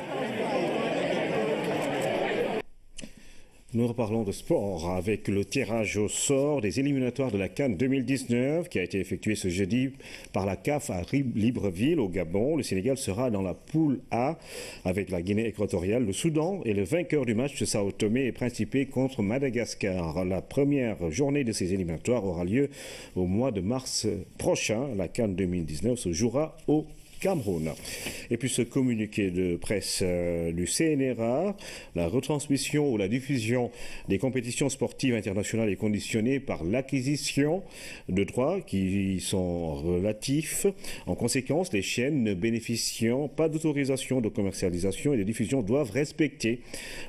[SPEAKER 1] Nous reparlons de sport avec le tirage au sort des éliminatoires de la CAN 2019 qui a été effectué ce jeudi par la CAF à Libreville au Gabon. Le Sénégal sera dans la poule A avec la Guinée équatoriale, le Soudan et le vainqueur du match de Sao Tomé et Principe contre Madagascar. La première journée de ces éliminatoires aura lieu au mois de mars prochain. La CAN 2019 se jouera au Cameroun. Et puis ce communiqué de presse du CNRA, la retransmission ou la diffusion des compétitions sportives internationales est conditionnée par l'acquisition de droits qui sont relatifs. En conséquence, les chaînes ne bénéficiant pas d'autorisation de commercialisation et de diffusion doivent respecter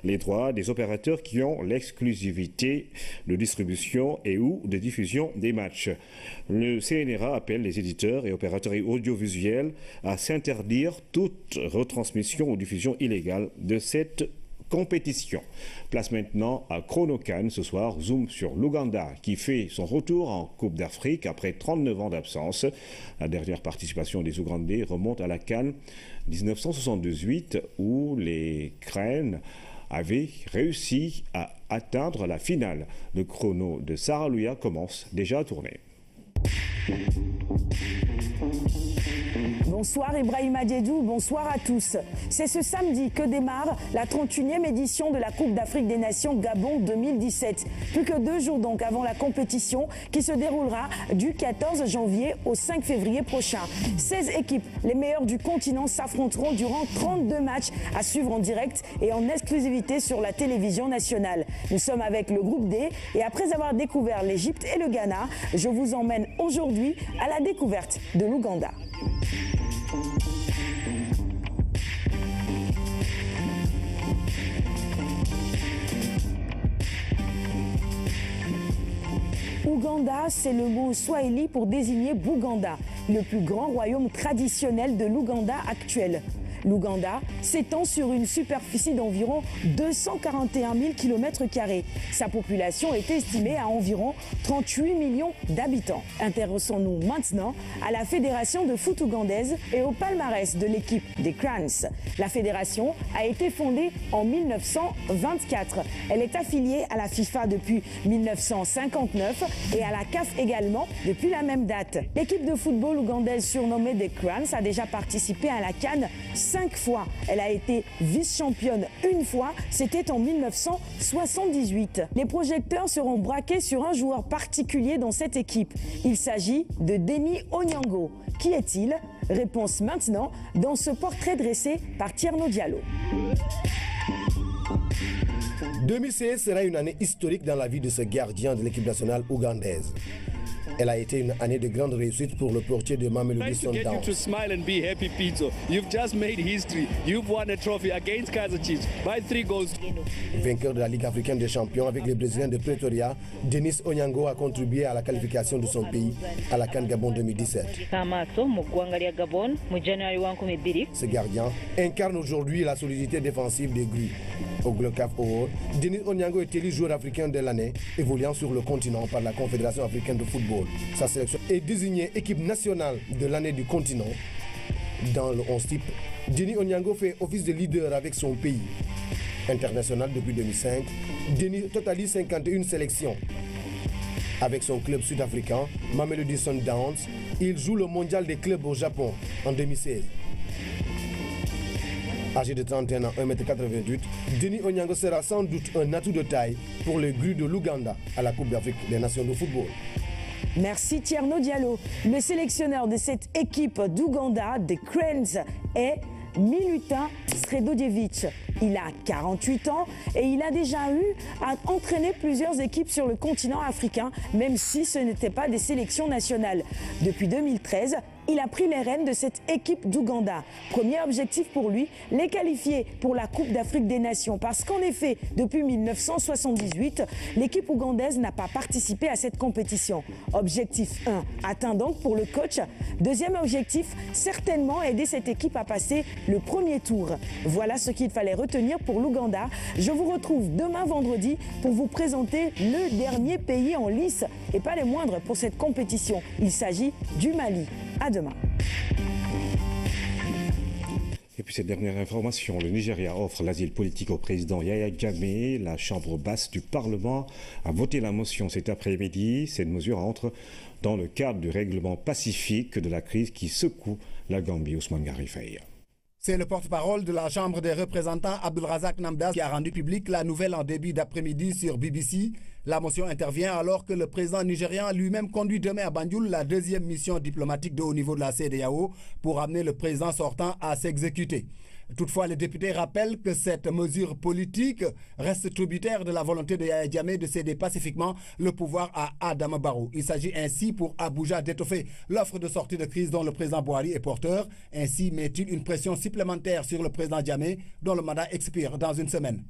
[SPEAKER 1] les droits des opérateurs qui ont l'exclusivité de distribution et ou de diffusion des matchs. Le CNRA appelle les éditeurs et opérateurs audiovisuels à s'interdire toute retransmission ou diffusion illégale de cette compétition. Place maintenant à Chrono CAN ce soir. Zoom sur l'Ouganda qui fait son retour en Coupe d'Afrique après 39 ans d'absence. La dernière participation des Ougandais remonte à la CAN 1978 où les Cranes avaient réussi à atteindre la finale. Le chrono de Sarah Louia commence déjà à tourner.
[SPEAKER 3] Bonsoir Ibrahima Diédou, bonsoir à tous. C'est ce samedi que démarre la 31e édition de la Coupe d'Afrique des Nations Gabon 2017. Plus que 2 jours donc avant la compétition qui se déroulera du 14 janvier au 5 février prochain. 16 équipes, les meilleures du continent, s'affronteront durant 32 matchs à suivre en direct et en exclusivité sur la télévision nationale. Nous sommes avec le groupe D et après avoir découvert l'Égypte et le Ghana, je vous emmène aujourd'hui à la découverte de l'Ouganda. Ouganda, c'est le mot swahili pour désigner Bouganda, le plus grand royaume traditionnel de l'Ouganda actuel. L'Ouganda s'étend sur une superficie d'environ 241 000 km². Sa population est estimée à environ 38 millions d'habitants. Intéressons-nous maintenant à la Fédération de foot ougandaise et au palmarès de l'équipe des Crans. La fédération a été fondée en 1924. Elle est affiliée à la FIFA depuis 1959 et à la CAF également depuis la même date. L'équipe de football ougandaise surnommée des Crans a déjà participé à la CAN 5 fois. Elle a été vice-championne une fois, c'était en 1978. Les projecteurs seront braqués sur un joueur particulier dans cette équipe. Il s'agit de Denis Onyango. Qui est-il? Réponse maintenant dans ce portrait dressé par Tierno Diallo.
[SPEAKER 11] 2016 sera une année historique dans la vie de ce gardien de l'équipe nationale ougandaise. Elle a été une année de grande réussite pour le portier de Mamelodi Sundowns. Vainqueur de la Ligue africaine des champions avec les Brésiliens de Pretoria, Denis Onyango a contribué à la qualification de son pays à la CAN Gabon 2017. Ce gardien incarne aujourd'hui la solidité défensive des Grues. Au GloCAF Award, Denis Onyango est élu joueur africain de l'année, évoluant sur le continent par la Confédération africaine de football. Sa sélection est désignée équipe nationale de l'année du continent. Dans le 11 type, Denis Onyango fait office de leader avec son pays. International depuis 2005, Denis totalise 51 sélections. Avec son club sud-africain, Mamelodi Sundowns, il joue le mondial des clubs au Japon en 2016. Âgé de 31 ans, 1m88, Denis Onyango sera sans doute un atout de taille pour les Grues de l'Ouganda à la Coupe d'Afrique des Nations de football.
[SPEAKER 3] Merci Tierno Diallo. Le sélectionneur de cette équipe d'Ouganda, des Crans, est Milutin Sredojevic. Il a 48 ans et il a déjà eu à entraîner plusieurs équipes sur le continent africain, même si ce n'était pas des sélections nationales. Depuis 2013, il a pris les rênes de cette équipe d'Ouganda. Premier objectif pour lui, les qualifier pour la Coupe d'Afrique des Nations. Parce qu'en effet, depuis 1978, l'équipe ougandaise n'a pas participé à cette compétition. Objectif 1, atteint donc pour le coach. Deuxième objectif, certainement aider cette équipe à passer le premier tour. Voilà ce qu'il fallait retenir pour l'Ouganda. Je vous retrouve demain vendredi pour vous présenter le dernier pays en lice et pas les moindres pour cette compétition. Il s'agit du Mali. À demain.
[SPEAKER 1] Et puis cette dernière information, le Nigeria offre l'asile politique au président Yahya Jammeh. La chambre basse du Parlement a voté la motion cet après-midi. Cette mesure entre dans le cadre du règlement pacifique de la crise qui secoue la Gambie. Ousmane Garifay.
[SPEAKER 17] C'est le porte-parole de la Chambre des représentants, Abdulrazak Namdas, qui a rendu public la nouvelle en début d'après-midi sur BBC. La motion intervient alors que le président nigérian lui-même conduit demain à Banjul la deuxième mission diplomatique de haut niveau de la CEDEAO pour amener le président sortant à s'exécuter. Toutefois, les députés rappellent que cette mesure politique reste tributaire de la volonté de Yahya Jammeh de céder pacifiquement le pouvoir à Adama Barrow. Il s'agit ainsi pour Abuja d'étoffer l'offre de sortie de crise dont le président Buhari est porteur. Ainsi met-il une pression supplémentaire sur le président Jammeh dont le mandat expire dans une semaine.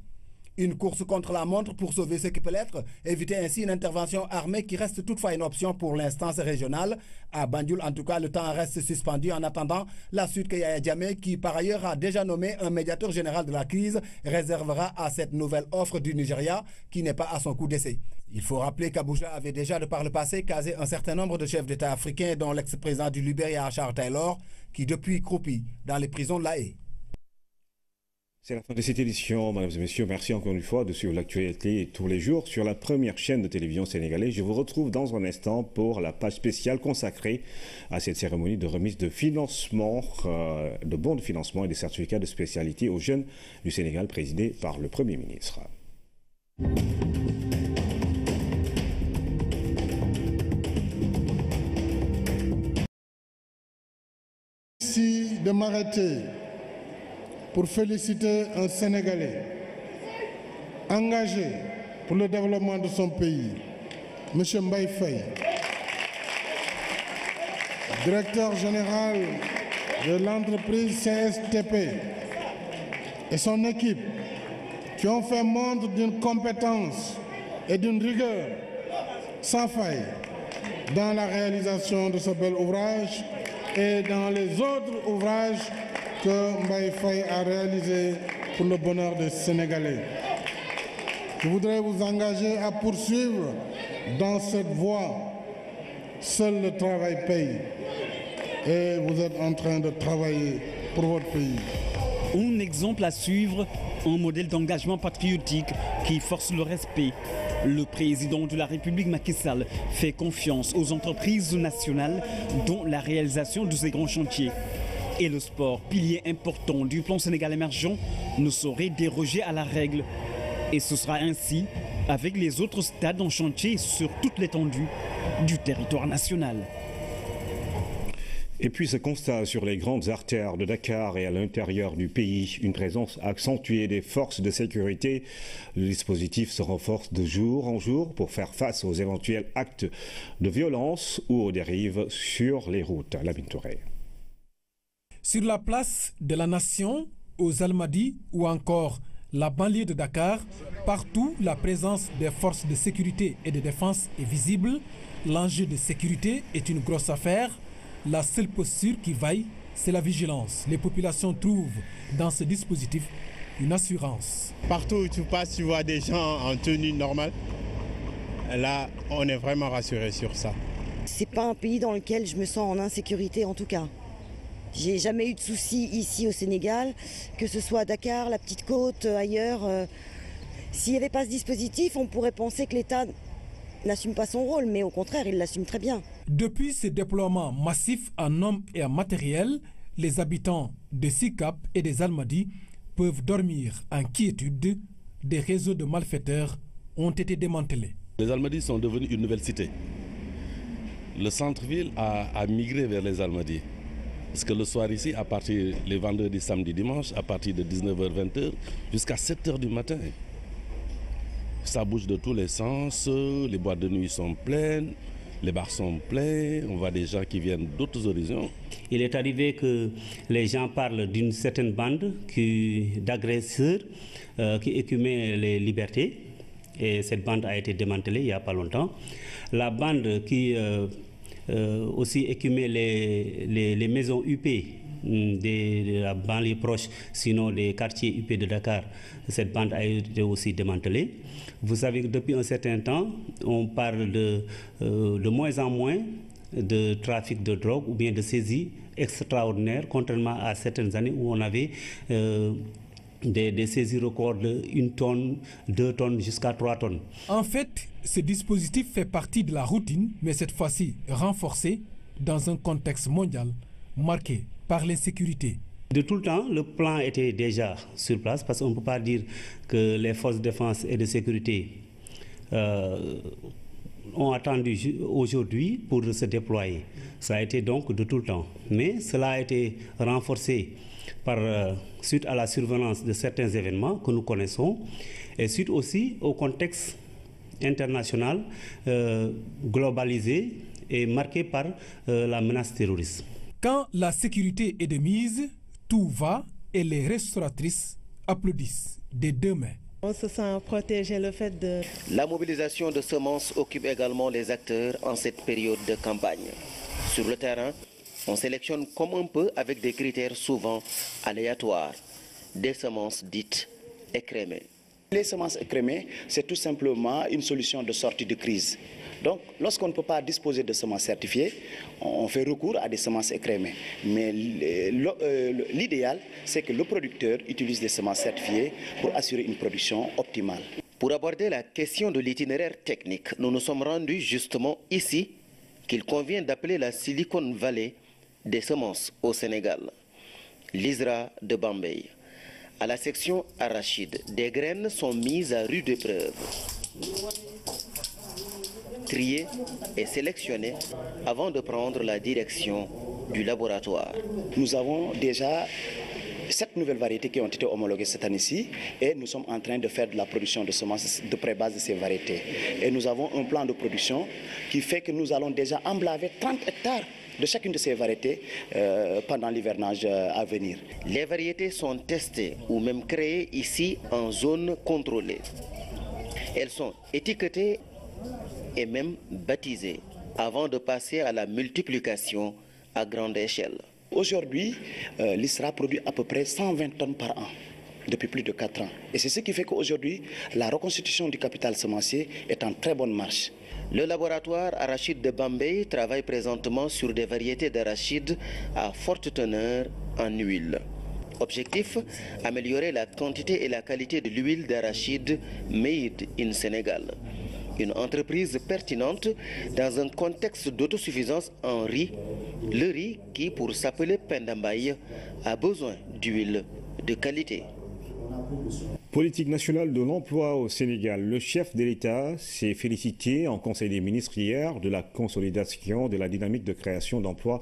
[SPEAKER 17] Une course contre la montre pour sauver ce qui peut l'être, éviter ainsi une intervention armée qui reste toutefois une option pour l'instance régionale. À Banjul, en tout cas, le temps reste suspendu en attendant la suite que Yahya Jammeh, qui par ailleurs a déjà nommé un médiateur général de la crise, réservera à cette nouvelle offre du Nigeria qui n'est pas à son coup d'essai. Il faut rappeler qu'Abuja avait déjà de par le passé casé un certain nombre de chefs d'État africains, dont l'ex-président du Libéria, Charles Taylor, qui depuis croupit dans les prisons de La Haye.
[SPEAKER 1] C'est la fin de cette édition, mesdames et messieurs. Merci encore une fois de suivre l'actualité tous les jours sur la première chaîne de télévision sénégalaise. Je vous retrouve dans un instant pour la page spéciale consacrée à cette cérémonie de remise de financement, de bons de financement et des certificats de spécialité aux jeunes du Sénégal, présidée par le Premier ministre.
[SPEAKER 2] Ici de m'arrêter pour féliciter un Sénégalais engagé pour le développement de son pays, M. Mbaye Faye, directeur général de l'entreprise CSTP et son équipe qui ont fait montre d'une compétence et d'une rigueur sans faille dans la réalisation de ce bel ouvrage et dans les autres ouvrages que Mbaye Faye a réalisé pour le bonheur des Sénégalais. Je voudrais vous engager à poursuivre dans cette voie. Seul le travail paye. Et vous êtes en train de travailler pour votre pays.
[SPEAKER 6] Un exemple à suivre, un modèle d'engagement patriotique qui force le respect. Le président de la République Macky Sall fait confiance aux entreprises nationales dont la réalisation de ces grands chantiers. Et le sport, pilier important du plan Sénégal émergent, ne saurait déroger à la règle. Et ce sera ainsi avec les autres stades en chantier sur toute l'étendue du territoire national.
[SPEAKER 1] Et puis ce constat sur les grandes artères de Dakar et à l'intérieur du pays, une présence accentuée des forces de sécurité. Le dispositif se renforce de jour en jour pour faire face aux éventuels actes de violence ou aux dérives sur les routes. Lamine Touré.
[SPEAKER 18] Sur la place de la Nation, aux Almadies ou encore la banlieue de Dakar, partout la présence des forces de sécurité et de défense est visible. L'enjeu de sécurité est une grosse affaire. La seule posture qui vaille, c'est la vigilance. Les populations trouvent dans ce dispositif une assurance.
[SPEAKER 19] Partout où tu passes, tu vois des gens en tenue normale. Là, on est vraiment rassuré sur ça.
[SPEAKER 20] C'est pas un pays dans lequel je me sens en insécurité en tout cas. J'ai jamais eu de soucis ici au Sénégal, que ce soit à Dakar, la Petite Côte, ailleurs. S'il n'y avait pas ce dispositif, on pourrait penser que l'État n'assume pas son rôle, mais au contraire, il l'assume très bien.
[SPEAKER 18] Depuis ce déploiement massif en hommes et en matériel, les habitants de Sicap et des Almadies peuvent dormir en quiétude. Des réseaux de malfaiteurs ont été démantelés.
[SPEAKER 21] Les Almadies sont devenus une nouvelle cité. Le centre-ville a migré vers les Almadies. Parce que le soir ici, à partir les vendredis, samedi, dimanche, à partir de 19h-20h jusqu'à 7h du matin, ça bouge de tous les sens, les boîtes de nuit sont pleines, les bars sont pleins, on voit des gens qui viennent d'autres horizons.
[SPEAKER 27] Il est arrivé que les gens parlent d'une certaine bande d'agresseurs qui écumaient les libertés, et cette bande a été démantelée il n'y a pas longtemps. La bande qui aussi écumer les maisons UP de la banlieue proche, sinon des quartiers UP de Dakar, cette bande a été aussi démantelée. Vous savez que depuis un certain temps, on parle de moins en moins de trafic de drogue ou bien de saisie extraordinaire, contrairement à certaines années où on avait des saisies records de 1 tonne, 2 tonnes jusqu'à 3 tonnes.
[SPEAKER 18] En fait, ce dispositif fait partie de la routine, mais cette fois-ci renforcé dans un contexte mondial marqué par l'insécurité.
[SPEAKER 27] De tout le temps, le plan était déjà sur place parce qu'on ne peut pas dire que les forces de défense et de sécurité ont attendu aujourd'hui pour se déployer. Ça a été donc de tout le temps. Mais cela a été renforcé suite à la survenance de certains événements que nous connaissons et suite aussi au contexte international globalisé et marqué par la menace terroriste.
[SPEAKER 18] Quand la sécurité est de mise, tout va et les restauratrices applaudissent des deux mains.
[SPEAKER 28] On se sent protégé, le fait de...
[SPEAKER 29] La mobilisation de semences occupe également les acteurs en cette période de campagne. Sur le terrain, on sélectionne comme on peut avec des critères souvent aléatoires, des semences dites écrémées.
[SPEAKER 30] Les semences écrémées, c'est tout simplement une solution de sortie de crise.
[SPEAKER 4] Donc, lorsqu'on ne peut pas disposer de semences certifiées, on fait recours à des semences écrémées. Mais l'idéal, c'est que le producteur utilise des semences certifiées pour assurer une production optimale.
[SPEAKER 29] Pour aborder la question de l'itinéraire technique, nous nous sommes rendus justement ici, qu'il convient d'appeler la Silicon Valley des semences au Sénégal, l'ISRA de Bambey. À la section arachide, des graines sont mises à rude épreuve, triées et sélectionnées avant de prendre la direction du laboratoire.
[SPEAKER 4] Nous avons déjà 7 nouvelles variétés qui ont été homologuées cette année-ci et nous sommes en train de faire de la production de semences de pré-base de ces variétés. Et nous avons un plan de production qui fait que nous allons déjà emblaver 30 hectares de chacune de ces variétés pendant l'hivernage à venir.
[SPEAKER 29] Les variétés sont testées ou même créées ici en zone contrôlée. Elles sont étiquetées et même baptisées avant de passer à la multiplication à grande échelle.
[SPEAKER 4] Aujourd'hui, l'ISRA produit à peu près 120 tonnes par an depuis plus de 4 ans. Et c'est ce qui fait qu'aujourd'hui, la reconstitution du capital semencier est en très bonne marche.
[SPEAKER 29] Le laboratoire arachide de Bambey travaille présentement sur des variétés d'arachide à forte teneur en huile. Objectif, améliorer la quantité et la qualité de l'huile d'arachide made in Sénégal. Une entreprise pertinente dans un contexte d'autosuffisance en riz, le riz qui, pour s'appeler Pendambaye, a besoin d'huile de qualité.
[SPEAKER 1] Politique nationale de l'emploi au Sénégal. Le chef de l'État s'est félicité en Conseil des ministres hier de la consolidation de la dynamique de création d'emplois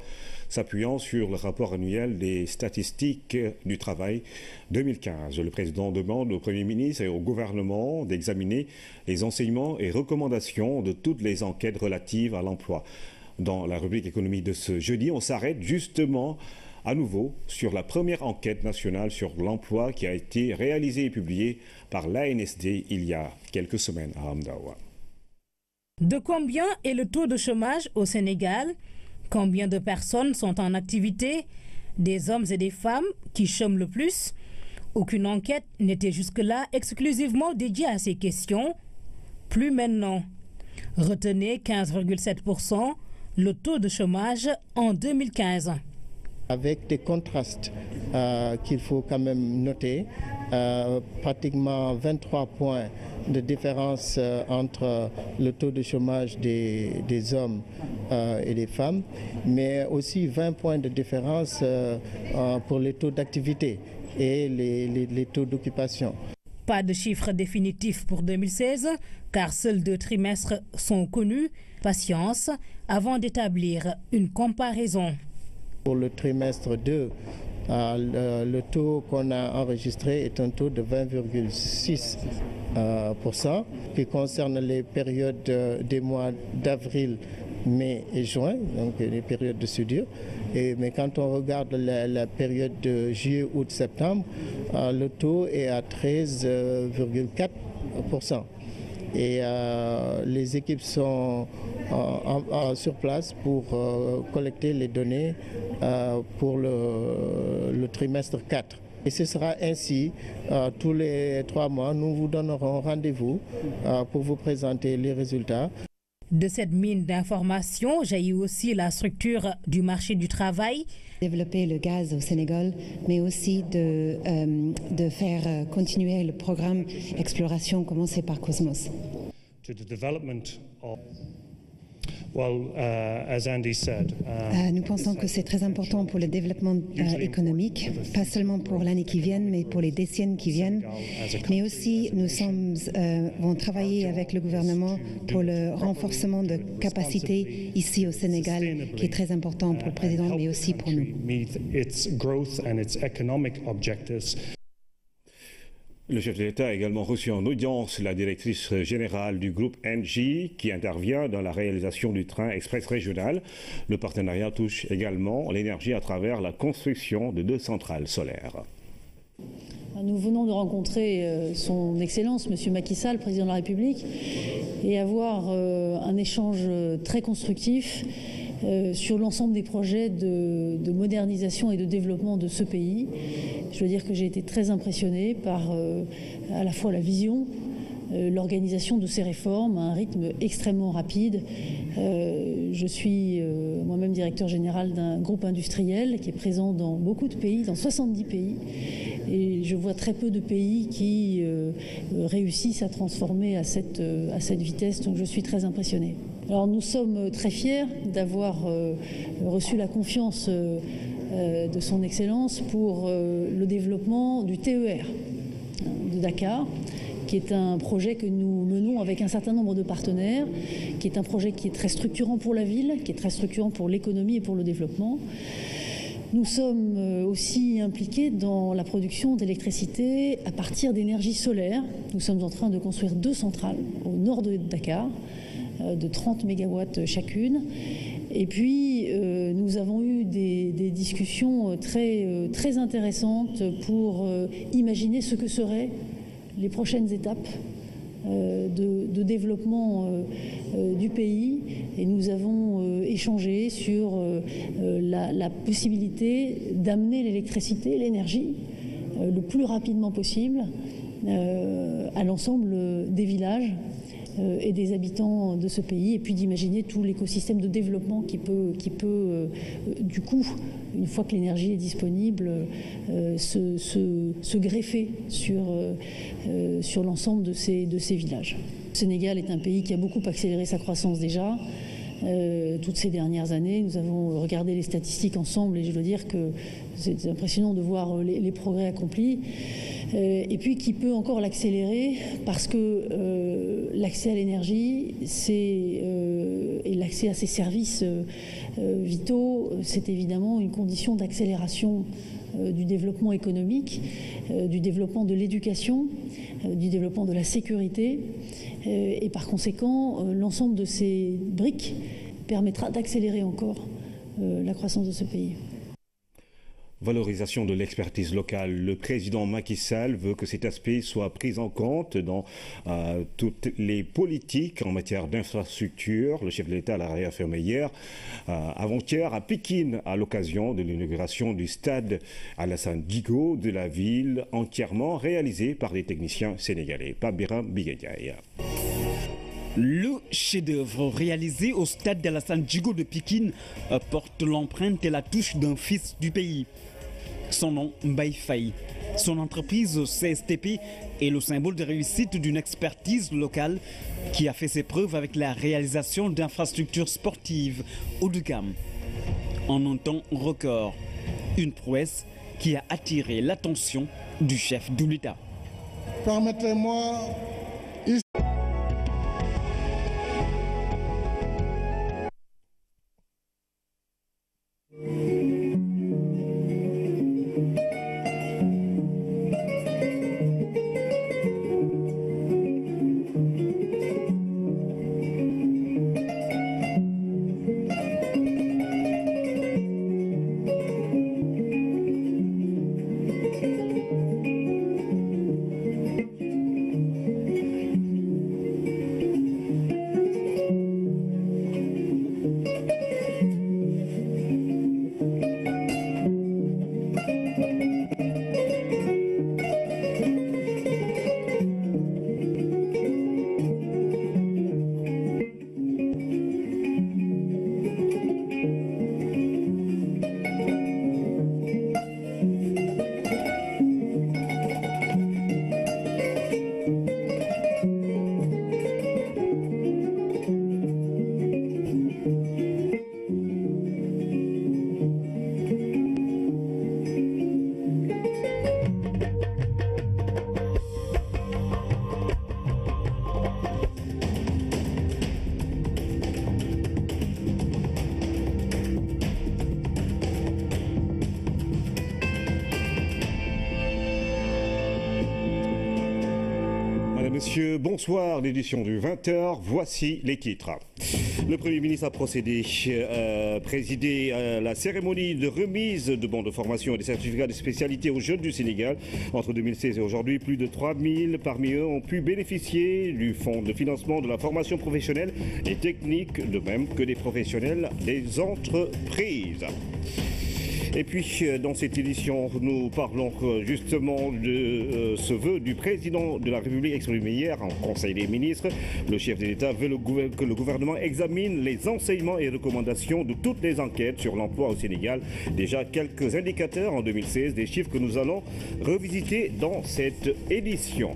[SPEAKER 1] s'appuyant sur le rapport annuel des statistiques du travail 2015. Le président demande au Premier ministre et au gouvernement d'examiner les enseignements et recommandations de toutes les enquêtes relatives à l'emploi. Dans la rubrique économie de ce jeudi, on s'arrête justement à nouveau sur la première enquête nationale sur l'emploi qui a été réalisée et publiée par l'ANSD il y a quelques semaines à Hamdaoua.
[SPEAKER 5] De combien est le taux de chômage au Sénégal? Combien de personnes sont en activité? Des hommes et des femmes qui chôment le plus? Aucune enquête n'était jusque-là exclusivement dédiée à ces questions. Plus maintenant. Retenez 15,7%, le taux de chômage en 2015.
[SPEAKER 8] Avec des contrastes qu'il faut quand même noter, pratiquement 23 points de différence entre le taux de chômage des hommes et des femmes, mais aussi 20 points de différence pour les taux d'activité et les taux d'occupation.
[SPEAKER 5] Pas de chiffres définitifs pour 2016, car seuls 2 trimestres sont connus. Patience avant d'établir une comparaison.
[SPEAKER 8] Pour le trimestre 2, le taux qu'on a enregistré est un taux de 20,6%, qui concerne les périodes des mois d'avril, mai et juin, donc les périodes de soudure. Mais quand on regarde la période de juillet, août, septembre, le taux est à 13,4%. Et les équipes sont sur place pour collecter les données pour le trimestre 4. Et ce sera ainsi tous les 3 mois. Nous vous donnerons rendez-vous pour vous présenter les résultats.
[SPEAKER 5] De cette mine d'informations jaillit aussi la structure du marché du travail.
[SPEAKER 9] Développer le gaz au Sénégal, mais aussi de faire continuer le programme exploration commencé par Cosmos. Nous pensons que c'est très important pour le développement économique, pas seulement pour l'année qui vient, mais pour les décennies qui viennent. Mais aussi, nous vont travailler avec le gouvernement pour le renforcement de capacités ici au Sénégal, qui est très important pour le président, mais aussi pour nous.
[SPEAKER 1] Le chef de l'État a également reçu en audience la directrice générale du groupe Engie qui intervient dans la réalisation du train express régional. Le partenariat touche également l'énergie à travers la construction de 2 centrales solaires.
[SPEAKER 14] Nous venons de rencontrer son Excellence, M. Macky Sall, président de la République, et avoir un échange très constructif sur l'ensemble des projets de modernisation et de développement de ce pays. Je veux dire que j'ai été très impressionnée par à la fois la vision, l'organisation de ces réformes à un rythme extrêmement rapide. Je suis moi-même directeur général d'un groupe industriel qui est présent dans beaucoup de pays, dans 70 pays. Et je vois très peu de pays qui réussissent à transformer à cette vitesse, donc je suis très impressionnée. Alors nous sommes très fiers d'avoir reçu la confiance de son Excellence pour le développement du TER de Dakar, qui est un projet que nous menons avec un certain nombre de partenaires, qui est un projet qui est très structurant pour la ville, qui est très structurant pour l'économie et pour le développement. Nous sommes aussi impliqués dans la production d'électricité à partir d'énergie solaire. Nous sommes en train de construire 2 centrales au nord de Dakar, de 30 mégawatts chacune. Et puis, nous avons eu des discussions très intéressantes pour imaginer ce que seraient les prochaines étapes de développement du pays, et nous avons échangé sur la possibilité d'amener l'électricité, l'énergie, le plus rapidement possible à l'ensemble des villages et des habitants de ce pays, et puis d'imaginer tout l'écosystème de développement qui peut du coup, une fois que l'énergie est disponible, se greffer sur l'ensemble de ces villages. Le Sénégal est un pays qui a beaucoup accéléré sa croissance déjà. Toutes ces dernières années, nous avons regardé les statistiques ensemble et je dois dire que c'est impressionnant de voir les progrès accomplis. Et puis qui peut encore l'accélérer parce que l'accès à l'énergie et l'accès à ces services vitaux, c'est évidemment une condition d'accélération du développement économique, du développement de l'éducation, du développement de la sécurité. Et par conséquent, l'ensemble de ces briques permettra d'accélérer encore la croissance de ce pays.
[SPEAKER 1] Valorisation de l'expertise locale. Le président Macky Sall veut que cet aspect soit pris en compte dans toutes les politiques en matière d'infrastructure. Le chef de l'État l'a réaffirmé hier, avant-hier, à Pékin, à l'occasion de l'inauguration du stade Alassane Djigo de la ville, entièrement réalisé par des techniciens sénégalais. Pabiram Biguediaï.
[SPEAKER 6] Le chef-d'œuvre réalisé au stade d'Alassane Djigo de Pékin porte l'empreinte et la touche d'un fils du pays. Son nom, Mbaye Faye. Son entreprise CSTP est le symbole de réussite d'une expertise locale qui a fait ses preuves avec la réalisation d'infrastructures sportives haut de gamme. En un temps record, une prouesse qui a attiré l'attention du chef de l'État.
[SPEAKER 2] Permettez-moi
[SPEAKER 1] Messieurs, bonsoir, l'édition du 20h, voici les titres. Le Premier ministre a présidé à la cérémonie de remise de bons de formation et des certificats de spécialité aux jeunes du Sénégal. Entre 2016 et aujourd'hui, plus de 3000 parmi eux ont pu bénéficier du fonds de financement de la formation professionnelle et technique, de même que des professionnels des entreprises. Et puis, dans cette édition, nous parlons justement de ce vœu du président de la République exprimé hier en Conseil des ministres. Le chef de l'État veut que le gouvernement examine les enseignements et recommandations de toutes les enquêtes sur l'emploi au Sénégal. Déjà quelques indicateurs en 2016, des chiffres que nous allons revisiter dans cette édition.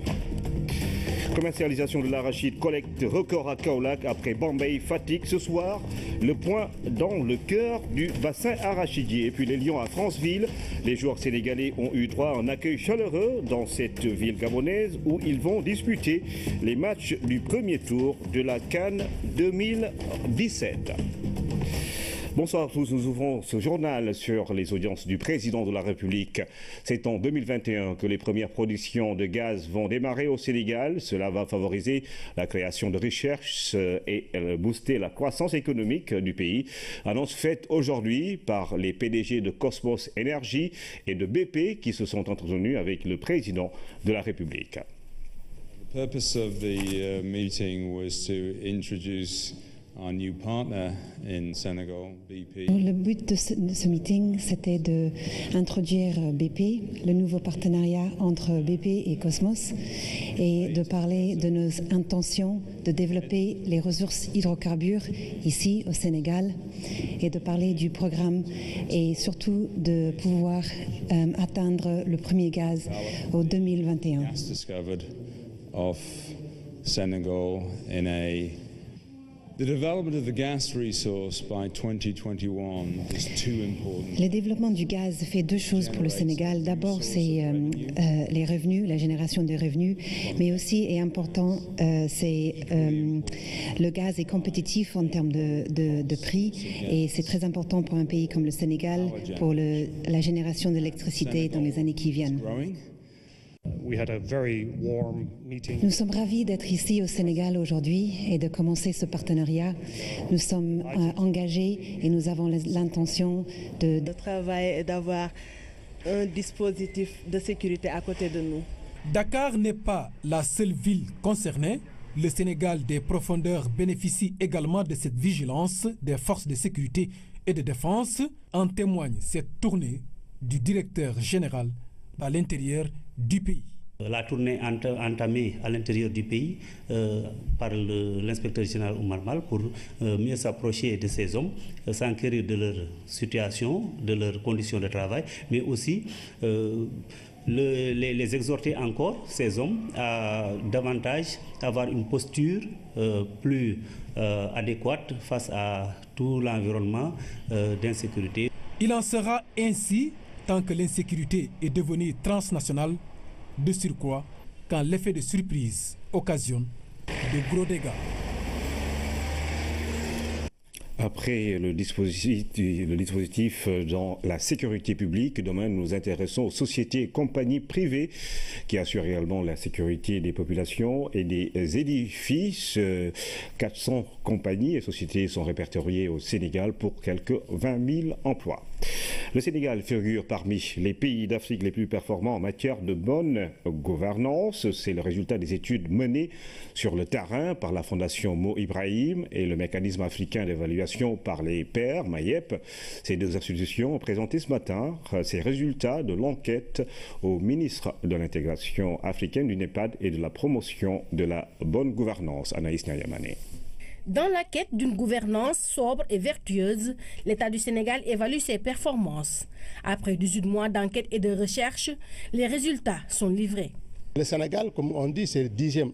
[SPEAKER 1] Commercialisation de l'arachide, collecte record à Kaolack après Bombay, Fatick. Ce soir, le point dans le cœur du bassin arachidier. Et puis les Lions à Franceville. Les joueurs sénégalais ont eu droit à un accueil chaleureux dans cette ville gabonaise où ils vont disputer les matchs du premier tour de la CAN 2017. Bonsoir à tous, nous ouvrons ce journal sur les audiences du président de la République. C'est en 2021 que les premières productions de gaz vont démarrer au Sénégal. Cela va favoriser la création de recherches et booster la croissance économique du pays. Annonce faite aujourd'hui par les PDG de Cosmos Energy et de BP qui se sont entretenus avec le président de la République.
[SPEAKER 7] The purpose of the meeting was to introduce our new partner in Senegal, BP.
[SPEAKER 9] Le but de ce meeting, c'était d'introduire BP, le nouveau partenariat entre BP et Cosmos, et de parler de nos intentions de développer les ressources hydrocarbures ici au Sénégal, et de parler du programme et surtout de pouvoir atteindre le premier gaz au 2021.
[SPEAKER 7] Gas discovered of Senegal in The development of the gas resource by 2021 is too important.
[SPEAKER 9] Le développement du gaz fait deux choses pour le Sénégal. D'abord, c'est les revenus, la génération de revenus, mais aussi, et important, c'est le gaz est compétitif en termes de prix, et c'est très important pour un pays comme le Sénégal pour la génération d'électricité dans les années qui viennent. Nous sommes ravis d'être ici au Sénégal aujourd'hui et de commencer ce partenariat. Nous sommes engagés et nous avons l'intention de
[SPEAKER 28] travailler et d'avoir un dispositif de sécurité à côté de nous.
[SPEAKER 18] Dakar n'est pas la seule ville concernée. Le Sénégal des profondeurs bénéficie également de cette vigilance des forces de sécurité et de défense. En témoigne cette tournée du directeur général à l'intérieur du pays.
[SPEAKER 27] La tournée entamée à l'intérieur du pays par l'inspecteur général Oumar Mal pour mieux s'approcher de ces hommes, s'enquérir de leur situation, de leurs conditions de travail, mais aussi les exhorter encore, ces hommes, à davantage avoir une posture plus adéquate face à tout l'environnement d'insécurité.
[SPEAKER 18] Il en sera ainsi tant que l'insécurité est devenue transnationale, de surcroît quand l'effet de surprise occasionne de gros dégâts.
[SPEAKER 1] Après le dispositif dans la sécurité publique, demain nous nous intéressons aux sociétés et compagnies privées qui assurent également la sécurité des populations et des édifices. 400 compagnies et sociétés sont répertoriées au Sénégal pour quelques 20 000 emplois. Le Sénégal figure parmi les pays d'Afrique les plus performants en matière de bonne gouvernance. C'est le résultat des études menées sur le terrain par la Fondation Mo Ibrahim et le mécanisme africain d'évaluation par les pairs, MAIEP. Ces deux institutions ont présenté ce matin ces résultats de l'enquête au ministre de l'intégration africaine, du NEPAD et de la promotion de la bonne gouvernance. Anaïs Nyayamane.
[SPEAKER 12] Dans la quête d'une gouvernance sobre et vertueuse, l'État du Sénégal évalue ses performances. Après 18 mois d'enquête et de recherche, les résultats sont livrés.
[SPEAKER 2] Le Sénégal, comme on dit, c'est le 10e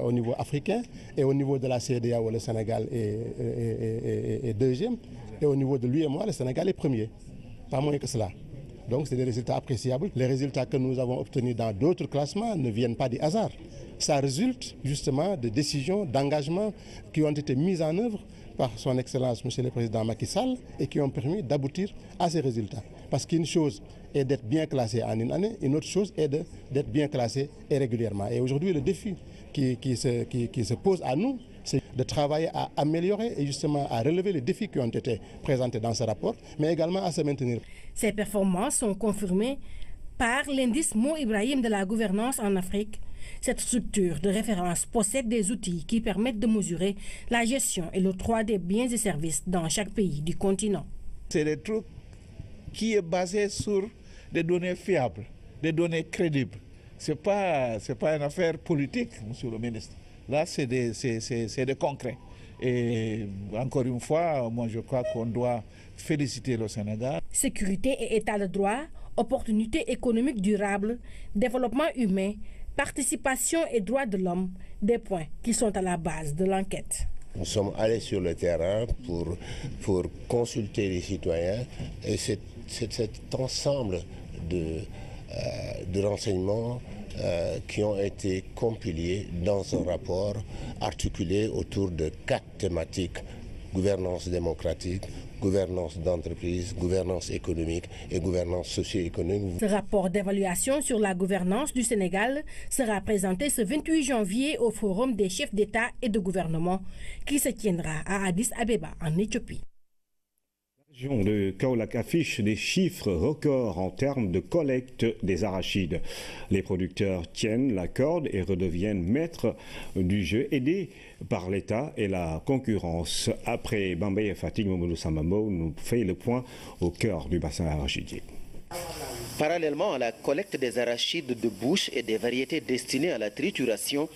[SPEAKER 2] au niveau africain, et au niveau de la CEDEAO, le Sénégal est 2e, et au niveau de l'UEMOA, le Sénégal est premier. Pas moins que cela. Donc c'est des résultats appréciables. Les résultats que nous avons obtenus dans d'autres classements ne viennent pas du hasard. Ça résulte justement de décisions, d'engagements qui ont été mises en œuvre par son Excellence, Monsieur le Président Macky Sall, et qui ont permis d'aboutir à ces résultats. Parce qu'une chose est d'être bien classé en une année, une autre chose est d'être bien classé et régulièrement. Et aujourd'hui, le défi qui se pose à nous, c'est de travailler à améliorer et justement à relever les défis qui ont été présentés dans ce rapport, mais également à se maintenir.
[SPEAKER 12] Ces performances sont confirmées par l'indice Mo Ibrahim de la gouvernance en Afrique. Cette structure de référence possède des outils qui permettent de mesurer la gestion et l'octroi des biens et services dans chaque pays du continent.
[SPEAKER 13] C'est des trucs
[SPEAKER 10] qui est basé sur des données fiables, des données crédibles. Ce n'est pas une affaire politique, monsieur le ministre. Là, c'est des concrets. Et encore une fois, moi je crois qu'on doit féliciter le Sénégal.
[SPEAKER 12] Sécurité et état de droit, opportunités économiques durables, développement humain, participation et droits de l'homme, des points qui sont à la base de l'enquête.
[SPEAKER 13] Nous sommes allés sur le terrain pour consulter les citoyens et c'est cet ensemble de renseignements qui ont été compilés dans un rapport articulé autour de 4 thématiques: gouvernance démocratique, gouvernance d'entreprise, gouvernance économique et gouvernance socio-économique.
[SPEAKER 12] Ce rapport d'évaluation sur la gouvernance du Sénégal sera présenté ce 28 janvier au Forum des chefs d'État et de gouvernement qui se tiendra à Addis Abeba en Éthiopie.
[SPEAKER 1] La région de Kaolack affiche des chiffres records en termes de collecte des arachides. Les producteurs tiennent la corde et redeviennent maîtres du jeu, aidés par l'État et la concurrence. Après Bambay et Fatigue, Mamadou Sambambo nous fait le point au cœur du bassin arachidier.
[SPEAKER 29] Parallèlement à la collecte des arachides de bouche et des variétés destinées à la trituration,